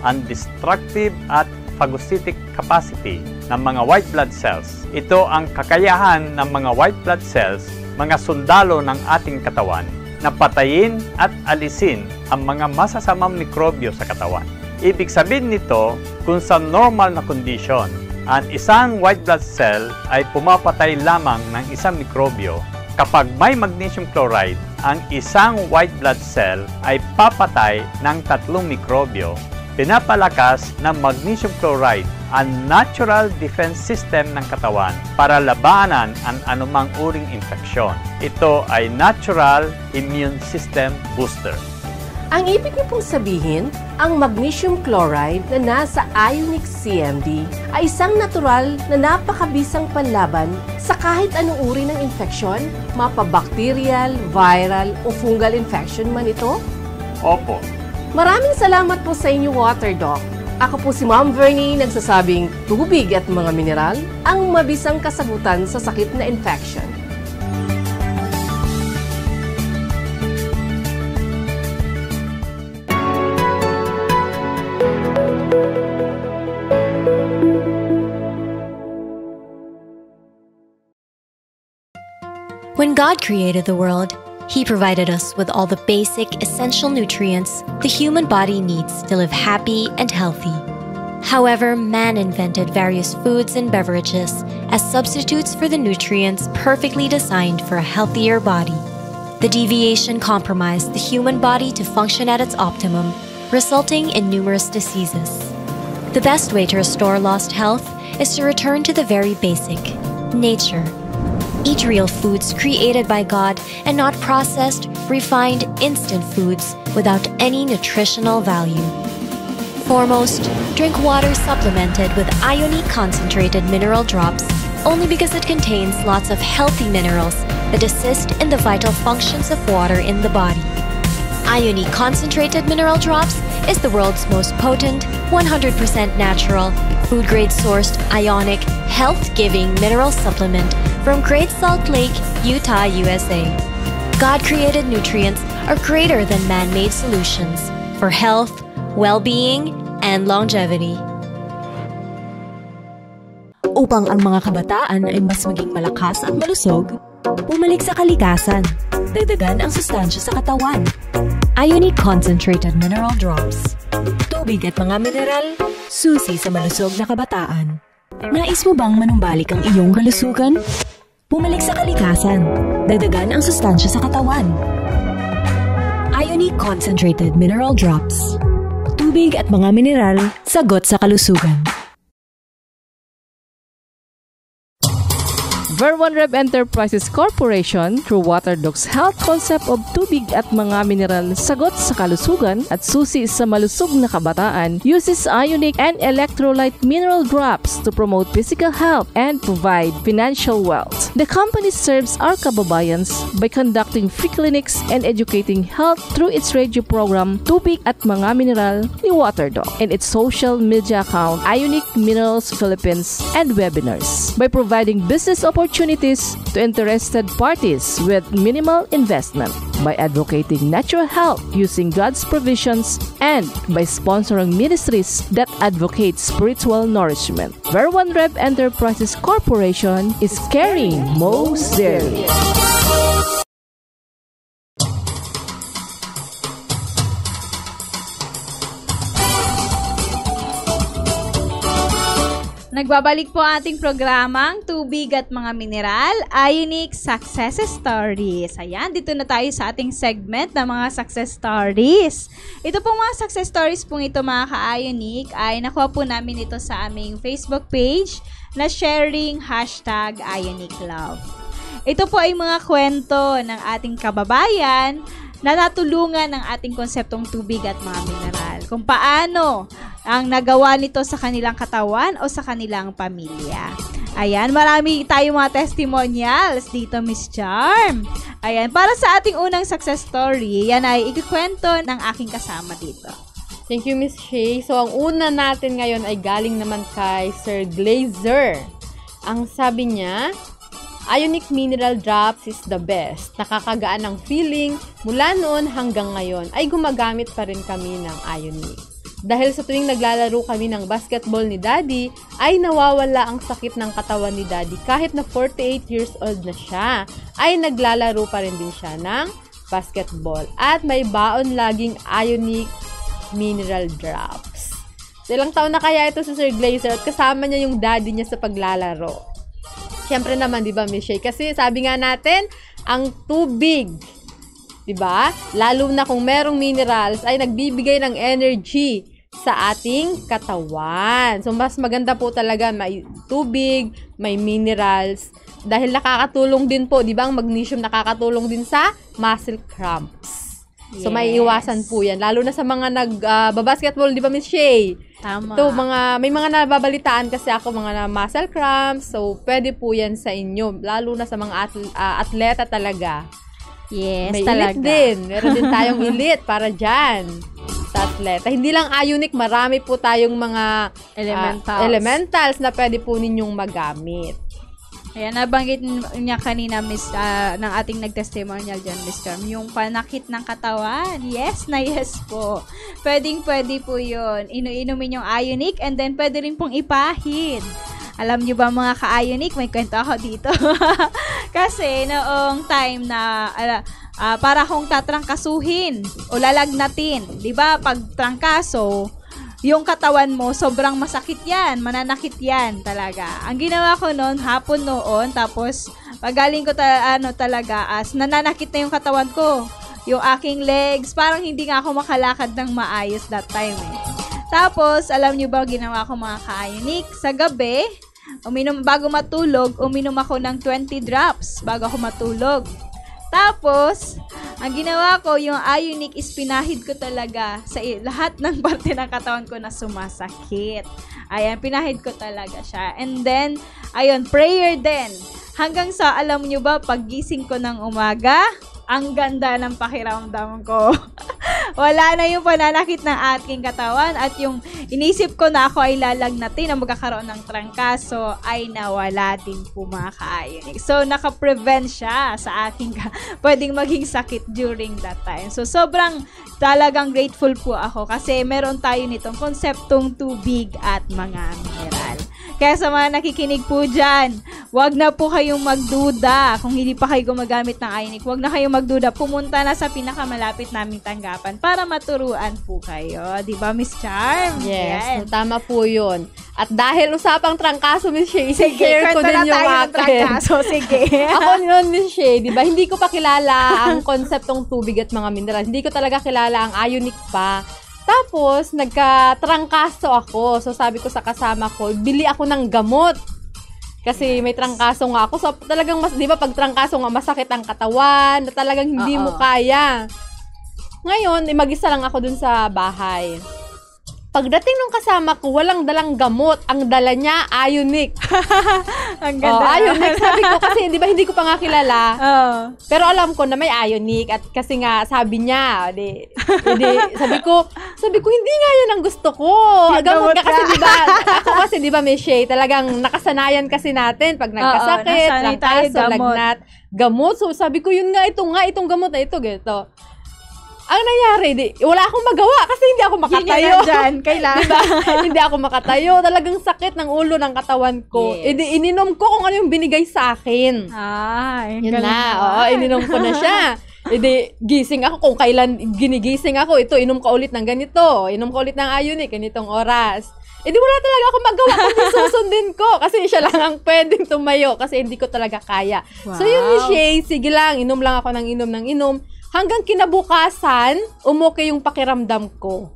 ang destructive at phagocytic capacity ng mga white blood cells. Ito ang kakayahan ng mga white blood cells, mga sundalo ng ating katawan, na patayin at alisin ang mga masasamang mikrobyo sa katawan. Ibig sabihin nito, kung sa normal na kondisyon, ang isang white blood cell ay pumapatay lamang ng isang mikrobyo. Kapag may magnesium chloride, ang isang white blood cell ay papatay ng 3 mikrobyo. Pinapalakas ng magnesium chloride ang natural defense system ng katawan para labanan ang anumang uring infeksyon. Ito ay natural immune system booster. Ang ibig niyo pong sabihin, ang magnesium chloride na nasa Ionic CMD ay isang natural na napakabisang panlaban sa kahit anong uri ng infeksyon, mapa-bacterial, viral o fungal infection man ito? Opo. Maraming salamat po sa inyo, Water Doc. Ako po si Ma'am Vernie, nagsasabing tubig at mga mineral ang mabisang kasagutan sa sakit na infection. When God created the world, He provided us with all the basic, essential nutrients the human body needs to live happy and healthy. However, man invented various foods and beverages as substitutes for the nutrients perfectly designed for a healthier body. The deviation compromised the human body to function at its optimum, resulting in numerous diseases. The best way to restore lost health is to return to the very basic, nature. Eat real foods created by God and not processed, refined, instant foods without any nutritional value. Foremost, drink water supplemented with Ionic concentrated mineral drops only because it contains lots of healthy minerals that assist in the vital functions of water in the body. Ionic concentrated mineral drops is the world's most potent, 100% natural, food-grade sourced Ionic, health-giving mineral supplement from Great Salt Lake, Utah, USA. God-created nutrients are greater than man-made solutions for health, well-being, and longevity. Upang ang mga kabataan ay mas maging malakas at malusog, bumalik sa kalikasan, dagdagan ang sustansya sa katawan. Ionic Concentrated Mineral Drops. Tubig at mga mineral, susi sa malusog na kabataan. Nais mo bang manumbalik ang iyong kalusugan? Bumalik sa kalikasan, dagdagan ang sustansya sa katawan. Ionic Concentrated Mineral Drops. Tubig at mga mineral, sagot sa kalusugan. Ver1Rev Enterprises Corporation through WaterDoc's health concept of tubig at mga mineral sagot sa kalusugan at susi sa malusog na kabataan uses Ionic and electrolyte mineral drops to promote physical health and provide financial wealth. The company serves our kababayans by conducting free clinics and educating health through its radio program Tubig at Mga Mineral ni WaterDoc and its social media account Ionic Minerals Philippines and webinars by providing business opportunities to interested parties with minimal investment, by advocating natural health using God's provisions, and by sponsoring ministries that advocate spiritual nourishment. Ver1Rev Enterprises Corporation is caring most dearly. Nagbabalik po ating programang Tubig at Mga Mineral, Ionic Success Stories. Ayan, dito na tayo sa ating segment ng mga success stories. Ito pong mga success stories pong ito mga ka-Ionic ay nakuha po namin ito sa aming Facebook page na sharing #IonicLove. Ito po ay mga kwento ng ating kababayan na natulungan ng ating konseptong tubig at mga mineral. Kung paano ang nagawa nito sa kanilang katawan o sa kanilang pamilya. Ayan, marami tayong mga testimonials dito, Miss Charm. Ayan, para sa ating unang success story, yan ay ikikwento ng aking kasama dito. Thank you, Miss Shay. So, ang una natin ngayon ay galing naman kay Sir Glazer. Ang sabi niya, Ionic Mineral Drops is the best. Nakakagaan ng feeling. Mula noon hanggang ngayon ay gumagamit pa rin kami ng Ionic. Dahil sa tuwing naglalaro kami ng basketball ni Daddy, ay nawawala ang sakit ng katawan ni Daddy. Kahit na 48 years old na siya, ay naglalaro pa rin din siya ng basketball. At may baon laging Ionic Mineral Drops. So, ilang taon na kaya ito si Sir Glazer at kasama niya yung daddy niya sa paglalaro. Siyempre naman, di ba, Miss Shay? Kasi sabi nga natin, ang tubig, di ba? Lalo na kung merong minerals, ay nagbibigay ng energy sa ating katawan. So, mas maganda po talaga may tubig, may minerals, dahil nakakatulong din po, di ba? Ang magnesium nakakatulong din sa muscle cramps. So, may iwasan po yan. Lalo na sa mga nag-basketball, di ba, Miss Shay? Tama. Ito, may mga nababalitaan kasi ako, mga muscle cramps. So, pwede po yan sa inyo. Lalo na sa mga atleta talaga. Yes, may talaga. elite din. Meron din tayong elite para dyan sa atleta. Hindi lang Ionic, marami po tayong mga elementals na pwede po ninyong magamit. Ayan, nabanggit niya kanina, ng ating nag-testimonial dyan, Miss Carm, yung panakit ng katawan. Yes na yes po. Pwede po yun. Inumin yung Ionic and then pwede rin pong ipahid. Alam nyo ba mga ka-Ionic, may kwento ako dito. Kasi noong time na para akong tatrangkasuhin o lalagnatin. Diba, pag trangkaso, yung katawan mo, sobrang masakit yan. Mananakit yan talaga. Ang ginawa ko noon, hapon noon, tapos pagaling ko talaga as nananakit na yung katawan ko. Yung aking legs, parang hindi nga ako makalakad ng maayos that time eh. Tapos, alam nyo ba, ginawa ko mga ka-Ionic? Sa gabi, bago matulog, uminom ako ng 20 drops bago ako matulog. Tapos, ang ginawa ko, yung Ionic is pinahid ko talaga sa lahat ng parte ng katawan ko na sumasakit. Ayan, pinahid ko talaga siya. And then, ayun, prayer din. Hanggang sa, alam nyo ba, paggising ko ng umaga, ang ganda ng pakiramdam ko. Wala na yung pananakit ng aking katawan at yung inisip ko na ako ay lalagnatin na magkakaroon ng trangkaso ay nawala din po mga ka-Ionic. So, naka-prevent siya sa aking pwedeng maging sakit during that time. So, sobrang talagang grateful po ako kasi meron tayo nitong konseptong tubig at mga mineral. Kaya sa mga nakikinig po dyan, wag na po kayong magduda. Kung hindi pa kayo gumagamit ng Ionic, wag na kayong magduda. Pumunta na sa pinakamalapit naming tanggapan para maturuan po kayo. Diba, Miss Charm? Yes, tama po yun. At dahil usapang trangkaso, Miss Shay, i-share ko din yung akin. Sige. Ako nun, Miss Shay, diba, hindi ko pa kilala ang konseptong tubig at mga mineral. Hindi ko talaga kilala ang Ionic pa. Tapos, nagka-trangkaso ako. So, sabi ko sa kasama ko, bili ako ng gamot. Kasi may trangkaso nga ako. So, talagang, di ba, pag trangkaso nga, masakit ang katawan, na talagang hindi mo kaya. Ngayon, mag-isa lang ako dun sa bahay. Pagdating nung kasama ko, walang dalang gamot. Ang dala niya, Ionic. Ang ganda. Ionic. Sabi ko, kasi di ba hindi ko pa nga kilala. Pero alam ko na may Ionic. At kasi nga, sabi niya, sabi ko, hindi nga yan ang gusto ko. Gamot ka kasi, di ba? Ako kasi, di ba, may Shay, talagang nakasanayan kasi natin. Pag nagkasakit, trangkaso, lagnat, gamot. So, sabi ko, itong gamot na ito, ganito. Ang nangyari, wala akong magawa kasi hindi ako makatayo. Yun dyan, kailangan. Diba? Hindi ako makatayo. Talagang sakit ng ulo ng katawan ko. Yes. Ininom ko kung ano yung binigay sa akin. Yun na. Ininom ko na siya. Gising ako kung kailan ginigising ako. Ito, inom ka ulit ng ganito. Inom ka ulit ng Ionic, ganitong oras. Wala talaga ako magawa kundi susundin ko. Kasi siya lang ang pwedeng tumayo. Kasi hindi ko talaga kaya. Wow. So yun, Miss Shay, sige lang. Inom lang ako ng inom. Hanggang kinabukasan, umokay yung pakiramdam ko.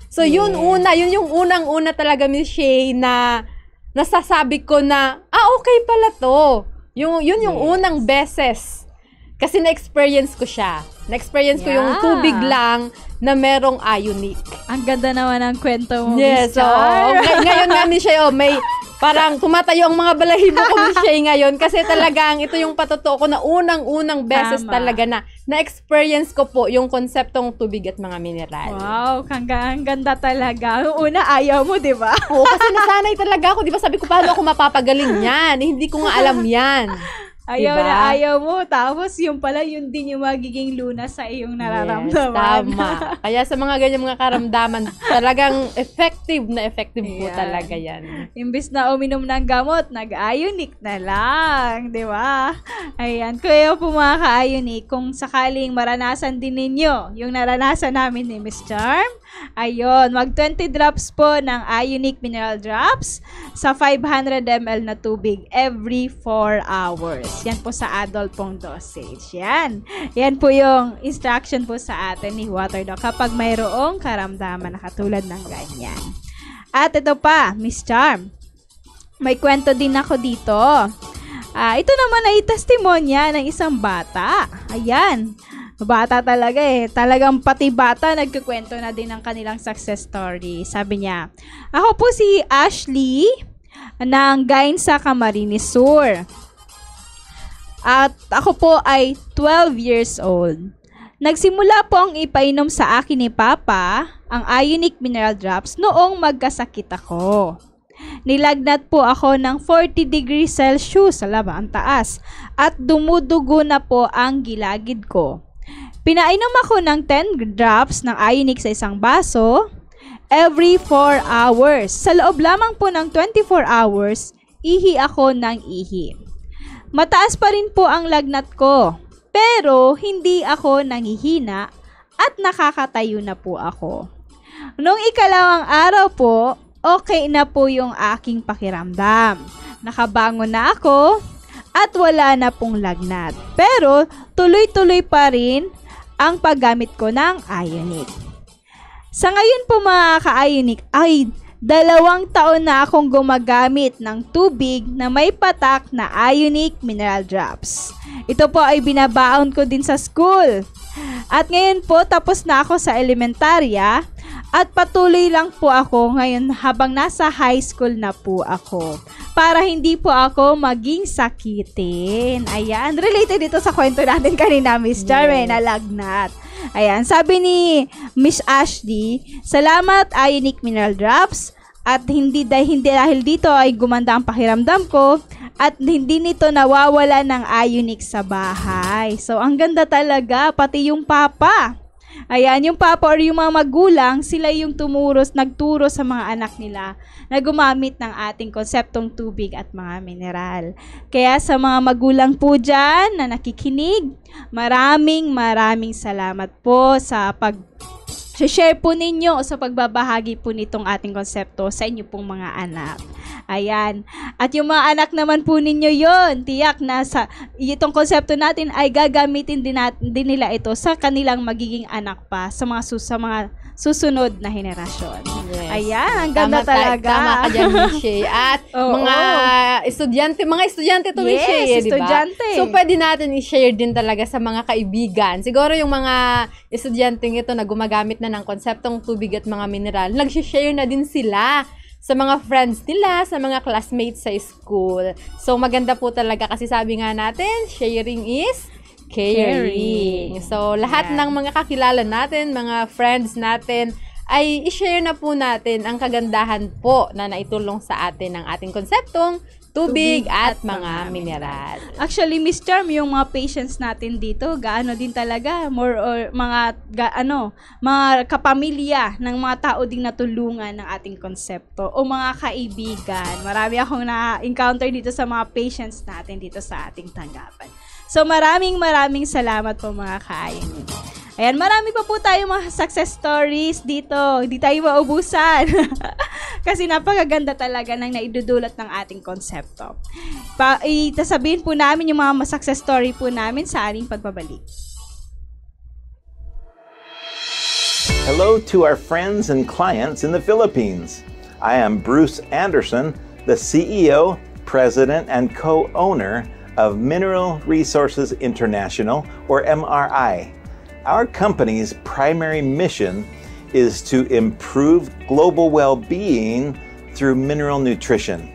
So, yun yung unang-una talaga, Miss Shay, na nasasabi ko na, okay pala to. Yun yung unang beses. Kasi na-experience ko siya. Na-experience ko yung tubig lang na merong Ionic. Ang ganda naman ang kwento mo, Miss Char. Ngayon nga, Miss Shay, may parang tumatayo ang mga balahibo ko, Miss Shay, ngayon. Kasi talagang ito yung patotoo ko na unang-unang beses talaga na-experience ko po yung konseptong tubig at mga mineral. Wow, ang ganda talaga. Una, ayaw mo, di ba? Oo, kasi nasanay talaga ako. Di ba sabi ko, paano ako mapapagaling yan? Hindi ko nga alam yan. Ayaw Diba? na ayaw mo. Tapos yung pala, yun din yung magiging lunas sa iyong nararamdaman. Yes, tama. Kaya sa mga ganyan mga karamdaman, talagang effective po Ayan. talaga yan. Imbis na uminom ng gamot, nag-ionic na lang. Di ba? Ayan. Kaya po mga ka-ionic, kung sakaling maranasan din ninyo yung naranasan namin ni Miss Charm, ayun, mag 20 drops po ng Ionic Mineral Drops sa 500 ml na tubig every 4 hours. Yan po sa adult pong dosage. Yan. Yan po yung instruction po sa atin ni WaterDoc kapag mayroong karamdaman na katulad ng ganyan. At ito pa, Miss Charm, may kwento din ako dito. Ito naman ay testimonya ng isang bata. Ayan. Bata talaga Talagang pati bata nagkukwento na din ng kanilang success story. Sabi niya, ako po si Ashley ng Gainsa, Camarines Sur. At ako po ay 12 years old. Nagsimula po ang ipainom sa akin ni Papa ang Ionic Mineral Drops noong magkasakit ako. Nilagnat po ako ng 40 degrees Celsius, ang taas, at dumudugo na po ang gilagid ko. Pinainom ako ng 10 drops ng Ionic sa isang baso every 4 hours. Sa loob lamang po ng 24 hours, ihi ako ng ihi. Mataas pa rin po ang lagnat ko, pero hindi ako nangihina at nakakatayo na po ako. Noong ikalawang araw po, okay na po yung aking pakiramdam. Nakabangon na ako at wala na pong lagnat. Pero tuloy-tuloy pa rin ang paggamit ko ng Ionic. Sa ngayon po mga ka-Ionic ay 2 taon na akong gumagamit ng tubig na may patak na Ionic Mineral Drops. Ito po ay binabaon ko din sa school. At ngayon po tapos na ako sa elementarya at patuloy lang po ako ngayon habang nasa high school na po ako. Para hindi po ako maging sakitin. Ayan, related dito sa kwento natin kanina, Miss Charme, na lagnat. Ayan, sabi ni Miss Ashley, salamat Ionic Mineral Drops at hindi dahil dito ay gumanda ang pakiramdam ko at hindi nito nawawala ng Ionic sa bahay. So, ang ganda talaga, pati yung papa. Ayan, yung papa or yung mga magulang, sila yung nagturo sa mga anak nila na gumamit ng ating konseptong tubig at mga mineral. Kaya sa mga magulang po dyan na nakikinig, maraming salamat po sa share po ninyo o sa pagbabahagi po nitong ating konsepto sa inyo pong mga anak. Ayan. At yung mga anak naman po ninyo yon, tiyak na itong konsepto natin ay gagamitin din nila ito sa kanilang magiging anak pa sa mga susunod na henerasyon. Yes. Ayan, ang ganda talaga. Tama ka dyan, Miss Shay. At mga estudyante to, Miss Shay, yes, diba? estudyante. So, pwede natin i-share din talaga sa mga kaibigan. Siguro yung mga estudyanteng ito na gumagamit na ng konseptong tubig at mga mineral, nag-share na din sila sa mga friends nila, sa mga classmates sa school. So, maganda po talaga kasi sabi nga natin, sharing is caring. So, lahat ng mga kakilala natin, mga friends natin, ay i-share na po natin ang kagandahan po na naitulong sa atin ng ating konseptong tubig at mga mineral. Actually, Miss Charm, yung mga patients natin dito, gaano din talaga, mga kapamilya ng mga tao ding natulungan ng ating konsepto o mga kaibigan. Marami akong na-encounter dito sa mga patients natin dito sa ating tanggapan. So, maraming salamat po mga ka-Ionic. Ayan, marami pa po tayo mga success stories dito. Hindi tayo maubusan. Kasi napakaganda talaga ng naidudulot ng ating konsepto. Itasabihin po namin yung mga success story po namin sa ating pagbabalik. Hello to our friends and clients in the Philippines. I am Bruce Anderson, the CEO, President, and co-owner of Mineral Resources International, or MRI. Our company's primary mission is to improve global well-being through mineral nutrition.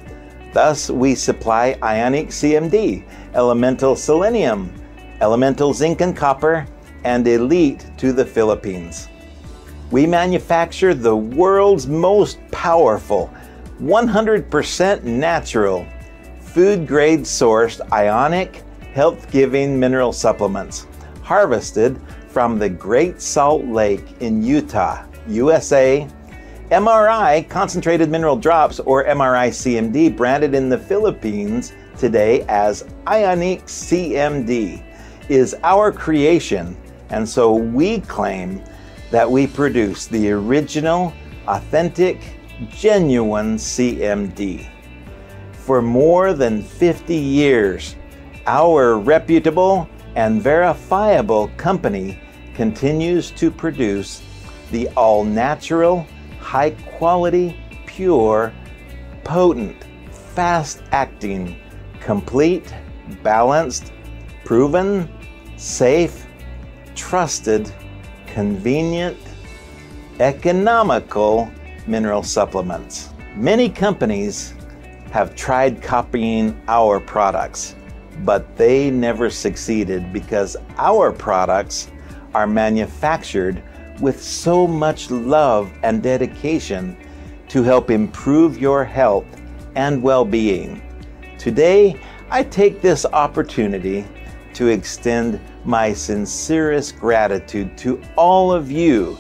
Thus, we supply Ionic CMD, elemental selenium, elemental zinc and copper, and Elite to the Philippines. We manufacture the world's most powerful, 100% natural, food-grade sourced Ionic, health-giving mineral supplements harvested from the Great Salt Lake in Utah, USA. MRI Concentrated Mineral Drops, or MRI CMD, branded in the Philippines today as Ionic CMD, is our creation, and so we claim that we produce the original, authentic, genuine CMD. For more than 50 years, our reputable and verifiable company continues to produce the all-natural, high-quality, pure, potent, fast-acting, complete, balanced, proven, safe, trusted, convenient, economical mineral supplements. Many companies have tried copying our products, but they never succeeded because our products are manufactured with so much love and dedication to help improve your health and well-being. Today, I take this opportunity to extend my sincerest gratitude to all of you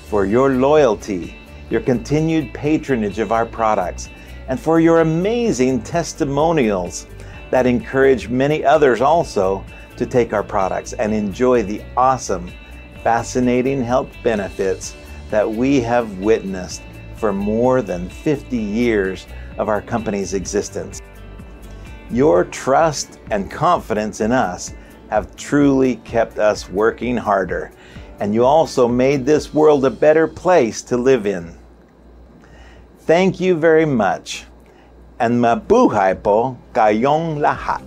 for your loyalty, your continued patronage of our products, and for your amazing testimonials that encourage many others also to take our products and enjoy the awesome, fascinating health benefits that we have witnessed for more than 50 years of our company's existence. Your trust and confidence in us have truly kept us working harder, and you also made this world a better place to live in. Thank you very much, and mabuhay po kayong lahat.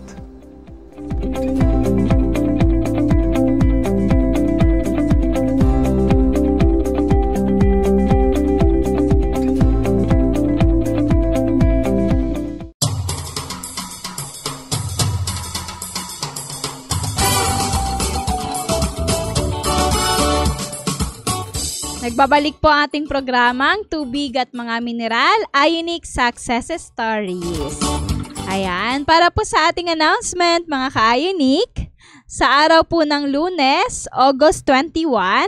Nagbabalik po ang ating programang Tubig at Mga Mineral, Ionic Success Stories. Ayan, para po sa ating announcement mga ka-Ionic, sa araw po ng Lunes, August 21,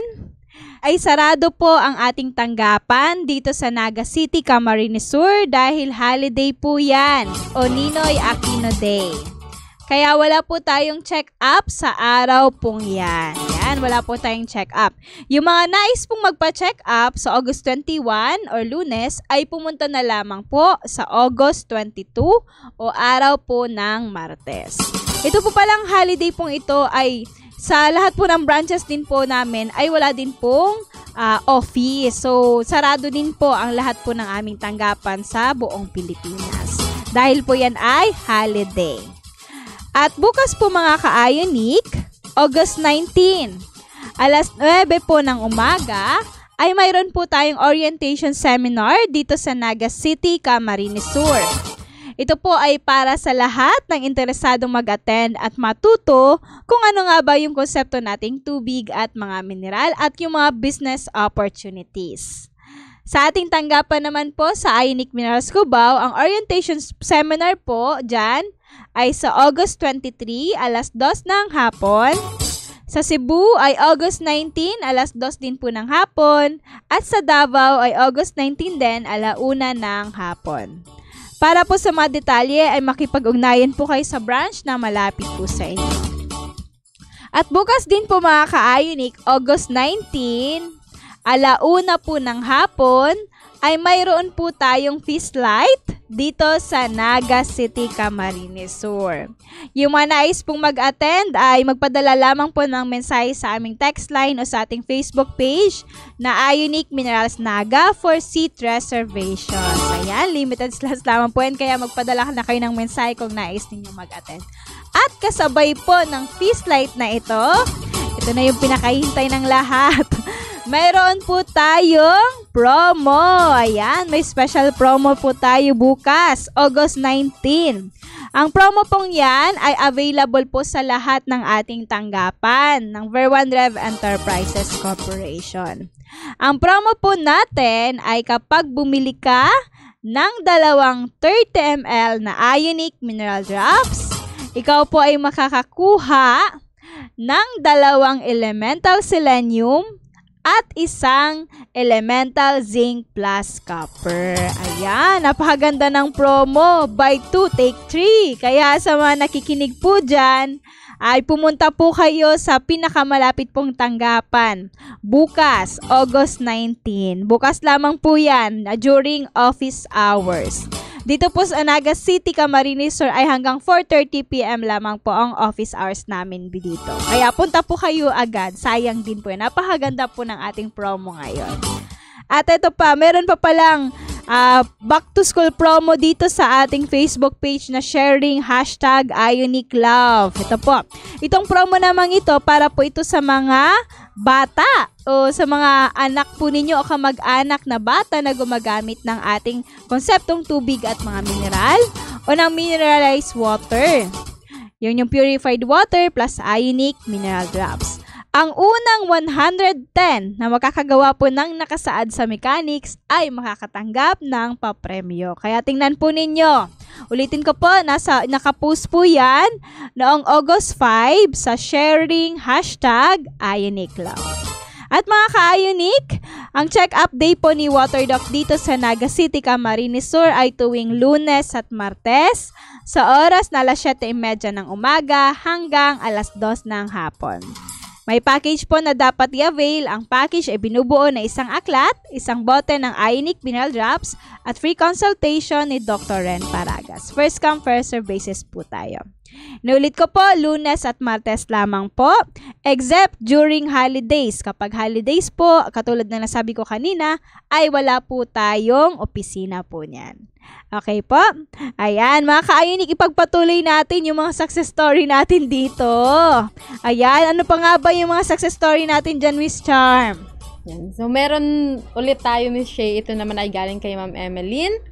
ay sarado po ang ating tanggapan dito sa Naga City, Camarines Sur dahil holiday po yan o Ninoy Aquino Day. Kaya wala po tayong check-up sa araw pong yan. Yan, wala po tayong check-up. Yung mga nais pong magpa-check-up sa August 21 or Lunes ay pumunta na lamang po sa August 22 o araw po ng Martes. Ito po palang holiday pong ito ay sa lahat po ng branches din po namin ay wala din pong office. So, sarado din po ang lahat po ng aming tanggapan sa buong Pilipinas. Dahil po yan ay holiday. At bukas po mga ka-Ionic, August 19, alas 9 po ng umaga, ay mayroon po tayong orientation seminar dito sa Naga City, Camarines Sur. Ito po ay para sa lahat ng interesadong mag-attend at matuto kung ano nga ba yung konsepto nating tubig at mga mineral at yung mga business opportunities. Sa ating tanggapan naman po sa Ionic Minerals Cubao, ang orientation seminar po dyan ay sa August 23, alas 2 ng hapon. Sa Cebu ay August 19, alas 2 din po ng hapon. At sa Davao ay August 19 din, alauna ng hapon. Para po sa mga detalye ay makipag-ugnayan po kayo sa branch na malapit po sa inyo. At bukas din po mga ka-Ionic, August 19, alauna po ng hapon, ay mayroon po tayong feast light dito sa Naga City, Camarines Sur. Yung mga nais pong mag-attend ay magpadala lamang po ng mensahe sa aming text line o sa ating Facebook page na Ionic Minerals Naga for seat reservations. Ayan, limited slots lamang po yan, kaya magpadala na kayo ng mensahe kung nais ninyo mag-attend. At kasabay po ng feast light na ito na yung pinakahintay ng lahat. Mayroon po tayong promo. Ayan, may special promo po tayo bukas, August 19. Ang promo pong yan ay available po sa lahat ng ating tanggapan ng Ver1 Rev Enterprises Corporation. Ang promo po natin ay kapag bumili ka ng 2 30 ml na Ionic Mineral Drops, ikaw po ay makakakuha ng 2 elemental selenium at 1 elemental zinc plus copper. Ayan, napakaganda ng promo. Buy 2, take 3. Kaya sa mga nakikinig po dyan, ay pumunta po kayo sa pinakamalapit pong tanggapan. Bukas, August 19. Bukas lamang po yan during office hours. Dito po sa Naga City, Camarines Sur ay hanggang 4:30 PM lamang po ang office hours namin dito. Kaya punta po kayo agad. Sayang din po yan. Napakaganda po ng ating promo ngayon. At ito pa, meron pa palang back to school promo dito sa ating Facebook page na sharing #IoniqueLove. Ito po. Itong promo namang ito para po ito sa mga bata o sa mga anak po ninyo o kamag-anak na bata na gumagamit ng ating konseptong tubig at mga mineral o ng mineralized water. Yun yung purified water plus Ionic mineral drops. Ang unang 110 na makakagawa po ng nakasaad sa mechanics ay makakatanggap ng papremyo. Kaya tingnan po ninyo. Ulitin ko po, nakapost po yan noong August 5 sa sharing #IoniqueLove. At mga ka-Ionic, ang check-up day po ni WaterDoc dito sa Naga City, Camarines Sur ay tuwing Lunes at Martes sa oras na 7:30 ng umaga hanggang 2:00 ng hapon. May package po na dapat i-avail. Ang package ay binubuo na 1 aklat, 1 bote ng Ionic Mineral Drops at free consultation ni Dr. Ren Paragas. First come, first serve basis po tayo. Inulit ko po, Lunes at Martes lamang po, except during holidays. Kapag holidays po, katulad na nasabi ko kanina, ay wala po tayong opisina po niyan. Okay po? Ayan, mga ka-Ionic, ipagpatuloy natin yung mga success story natin dito. Ayan, ano pa nga ba yung mga success story natin dyan, Miss Charm? Yan. So, meron ulit tayo, Miss Shay. Ito naman ay galing kay Ma'am Emeline.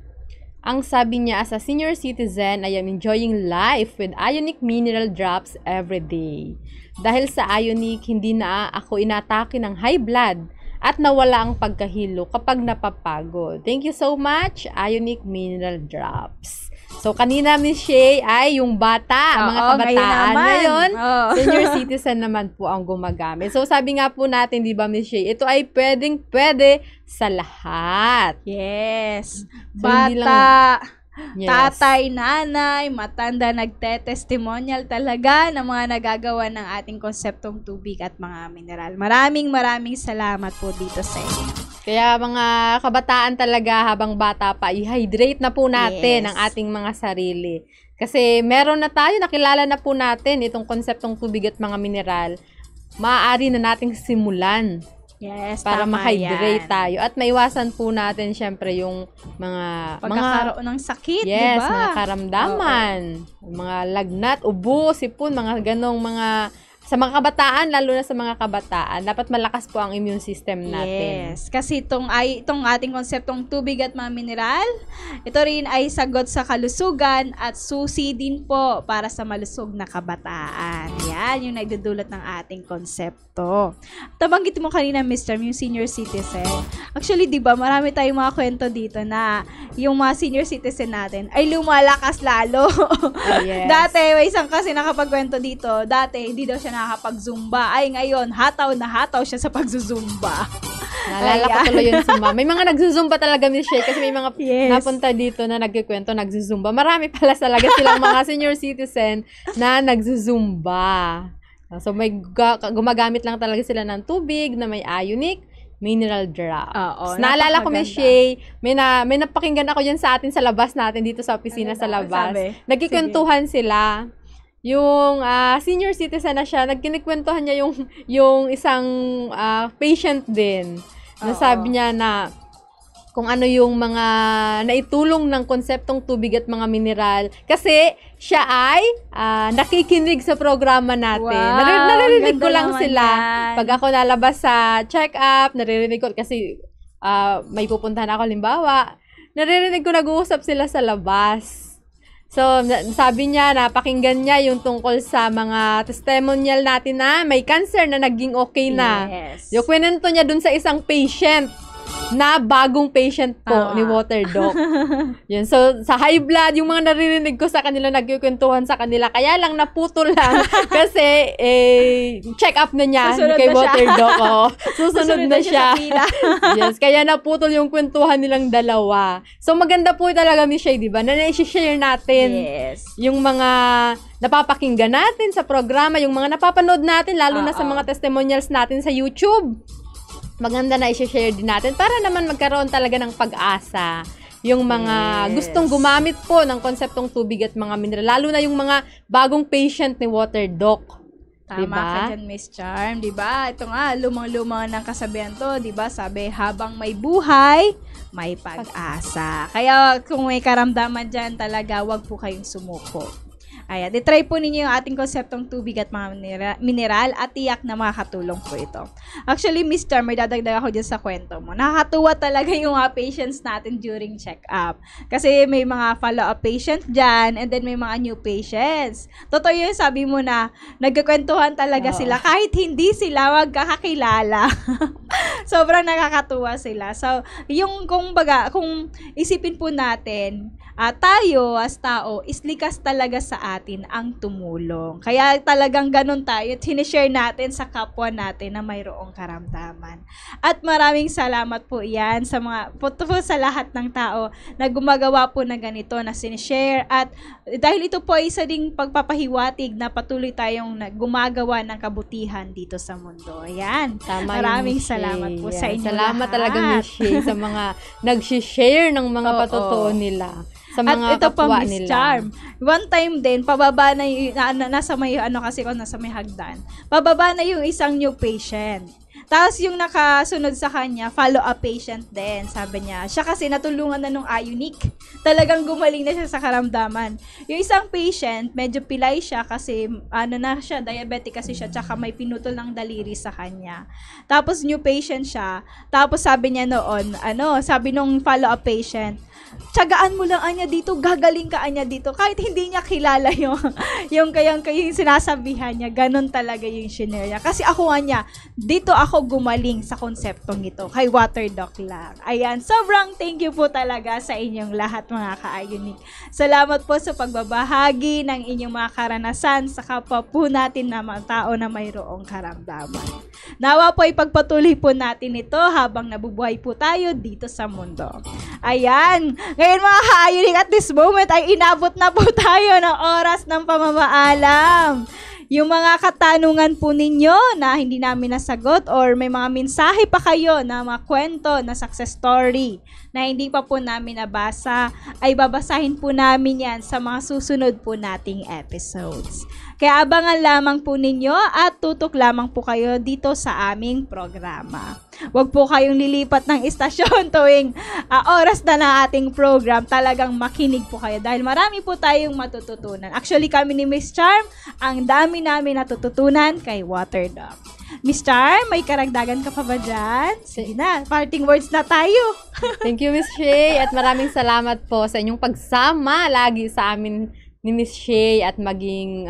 Ang sabi niya, as a senior citizen, I am enjoying life with Ionic Mineral Drops every day. Dahil sa Ionic, hindi na ako inatake ng high blood at nawala ang pagkahilo kapag napapagod. Thank you so much, Ionic Mineral Drops. So, kanina, Miss Shay, ay yung bata, mga kabataan. Ngayon, senior citizen naman po ang gumagamit. So, sabi nga po natin, di ba, Miss Shay, ito ay pwede sa lahat. Yes. So, Bata, tatay, nanay, matanda, nagte-testimonial talaga ng mga nagagawa ng ating konseptong tubig at mga mineral. Maraming salamat po dito sa inyo. Kaya mga kabataan talaga, habang bata pa, i-hydrate na po natin ang ating mga sarili. Kasi meron na tayo, nakilala na po natin itong konseptong tubig at mga mineral. Maaari na nating simulan. Yes, para ma-hydrate yan. tayo. At maiwasan po natin, syempre, yung pagkakaroon ng sakit, yes, diba? mga karamdaman, mga lagnat, ubo, sipon, mga ganong mga... Sa mga kabataan, lalo na sa mga kabataan, dapat malakas po ang immune system natin. Yes, kasi itong ating konseptong tubig at mga mineral, ito rin ay sagot sa kalusugan at susi din po para sa malusog na kabataan. Yan, yung nagdudulot ng ating konsepto. Tabanggit mo kanina, Mr. yung senior citizen. Actually, di ba, marami tayong mga kwento dito na yung mga senior citizen natin ay lumalakas lalo. Yes. Dati, may isang kasi nakapagkwento dito, dati, hindi daw siya nakapag-zumba. Ay, ngayon, hataw siya sa pag-zumba. Naalala ko tuloy yun si Ma. May mga nag-zumba talaga, Miss Shay, kasi may mga napunta dito na nagkikwento, nag-zumba. Marami pala talaga silang mga senior citizen na nag-zumba. So, may gumagamit lang talaga sila ng tubig na may Ionic Mineral Drops. Naalala ko, Miss Shay, may napakinggan ako yan sa atin sa labas natin, dito sa opisina sa labas. Nagkikwentuhan sila. Yung senior citizen na siya, nagkinikwentuhan niya yung isang patient din. Nasabi niya na kung ano yung mga naitulong ng konseptong tubig at mga mineral. Kasi siya ay nakikinig sa programa natin. Wow, naririnig ko lang sila. Yan. Pag ako nalabas sa check-up, naririnig ko kasi may pupuntahan ako, limbawa, naririnig ko nag-uusap sila sa labas. So, sabi niya, napakinggan niya yung tungkol sa mga testimonial natin na may cancer na naging okay na. Yes. Yung kwento niya dun sa isang patient na bagong patient po ni Water Doc. Yun. So, sa high blood, yung mga naririnig ko sa kanila, nagkikwentuhan sa kanila, kaya lang naputol lang kasi check up na niya kay Water Doc. Susunod na siya. Yes, kaya naputol yung kwentuhan nilang dalawa. So, maganda po talaga, Miss Shay, di ba? Na i-share natin yung mga napapakinggan natin sa programa, yung mga napapanood natin, lalo na sa mga testimonials natin sa YouTube. Maganda na i-share din natin para naman magkaroon talaga ng pag-asa yung mga gustong gumamit po ng konseptong tubig at mga mineral, lalo na yung mga bagong patient ni Water Doc. Tama diba? ka dyan, Miss Charm. Diba? Ito nga, lumang-lumang ng kasabihan to. Diba? Sabi, habang may buhay, may pag-asa. Kaya kung may karamdaman dyan talaga, wag po kayong sumuko. Ayan, try po ninyo yung ating konseptong tubig at mga mineral at tiyak na makakatulong po ito. Actually, Miss Charm, may dadagdag ako dyan sa kwento mo. Nakakatuwa talaga yung mga patients natin during check-up. Kasi may mga follow-up patient dyan and then may mga new patients. Totoo yung sabi mo na nagkakwentuhan talaga sila kahit hindi sila magkakakilala. Sobrang nakakatuwa sila. So, yung kung isipin po natin, tayo as tao, islikas talaga sa atin ang tumulong. Kaya talagang ganun tayo. Sinishare natin sa kapwa natin na mayroong karamdaman. At maraming salamat po yan sa sa lahat ng tao na gumagawa po ng ganito na sinishare. At dahil ito po ay isa ding pagpapahiwatig na patuloy tayong gumagawa ng kabutihan dito sa mundo. Ayan. Tama, maraming salamat po sa inyo salamat lahat. Talaga, Miss Shay, sa mga nag-share ng mga patotoo nila. Sa mga at ito pa, kapwa Miss nila. Charm, one time din, pababa na yung, nasa may hagdan, pababa na yung isang new patient. Tapos yung nakasunod sa kanya, follow-up patient din, sabi niya. Siya kasi natulungan na nung Ionic. Talagang gumaling na siya sa karamdaman. Yung isang patient, medyo pilay siya kasi, diabetic kasi siya, tsaka may pinutol ng daliri sa kanya. Tapos new patient siya. Tapos sabi niya noon, sabi nung follow-up patient, tiyagaan mo lang anya dito, gagaling ka anya dito. Kahit hindi niya kilala yung sinasabihan niya, ganun talaga yung shinare niya. Kasi ako niya, dito ako gumaling sa konseptong ito, kay Water Doc lang. Ayan, sobrang thank you po talaga sa inyong lahat mga ka-Ionic. Salamat po sa pagbabahagi ng inyong mga karanasan sa kapwa po natin na mga tao na mayroong karamdaman. Nawa po ipagpatuloy po natin ito habang nabubuhay po tayo dito sa mundo. Ayan, ngayon mga ka-Ionic, at this moment ay inabot na po tayo ng oras ng pamamaalam. Yung mga katanungan po ninyo na hindi namin nasagot or may mga mensahe pa kayo na mga kwento na success story na hindi pa po namin nabasa, ay babasahin po namin yan sa mga susunod po nating episodes. Kaya abangan lamang po ninyo at tutok lamang po kayo dito sa aming programa. Huwag po kayong lilipat ng istasyon tuwing oras na ng ating program. Talagang makinig po kayo dahil marami po tayong matututunan. Actually, kami ni Miss Charm, ang dami namin natututunan kay Water Doc. Miss Charm, may karagdagan ka pa ba dyan? Sige na, parting words na tayo. Thank you, Miss Shay, at maraming salamat po sa inyong pagsama lagi sa amin ni Miss Shay at maging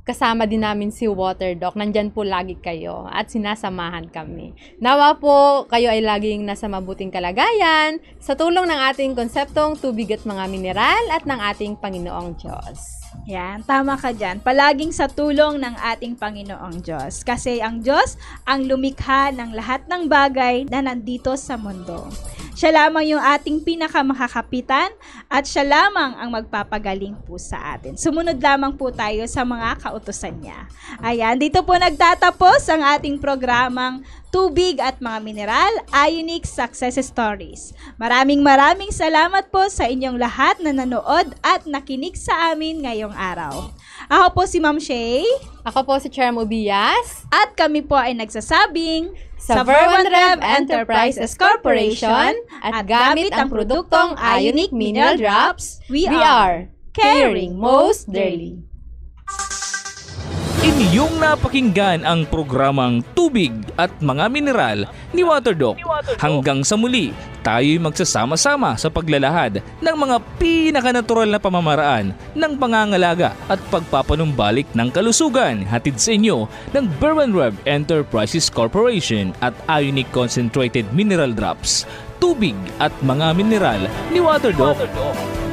kasama din namin si Water Doc. Nandyan po lagi kayo at sinasamahan kami. Nawa po kayo ay laging nasa mabuting kalagayan sa tulong ng ating konseptong tubig at mga mineral at ng ating Panginoong Diyos. Yan, tama ka dyan. Palaging sa tulong ng ating Panginoong Diyos. Kasi ang Diyos ang lumikha ng lahat ng bagay na nandito sa mundo. Siya lamang yung ating pinakamakakapitan at siya lamang ang magpapagaling po sa atin. Sumunod lamang po tayo sa mga kautusan niya. Ayan, dito po nagtatapos ang ating programang Tubig at mga Mineral, Ionic Success Stories. Maraming salamat po sa inyong lahat na nanood at nakinig sa amin ngayong araw. Ako po si Ma'am Shay. Ako po si Chair Mobias. At kami po ay nagsasabing sa Verwan Rev Enterprises Corporation at gamit ang produktong Ionic Mineral Drops, we are caring most dearly. Inyong napakinggan ang programang Tubig at Mga Mineral ni WaterDoc. Hanggang sa muli, tayo'y magsasama-sama sa paglalahad ng mga pinakanatural na pamamaraan ng pangangalaga at pagpapanumbalik ng kalusugan, hatid sa inyo ng Berwan-Rev Enterprises Corporation at Ionic Concentrated Mineral Drops. Tubig at Mga Mineral ni WaterDoc.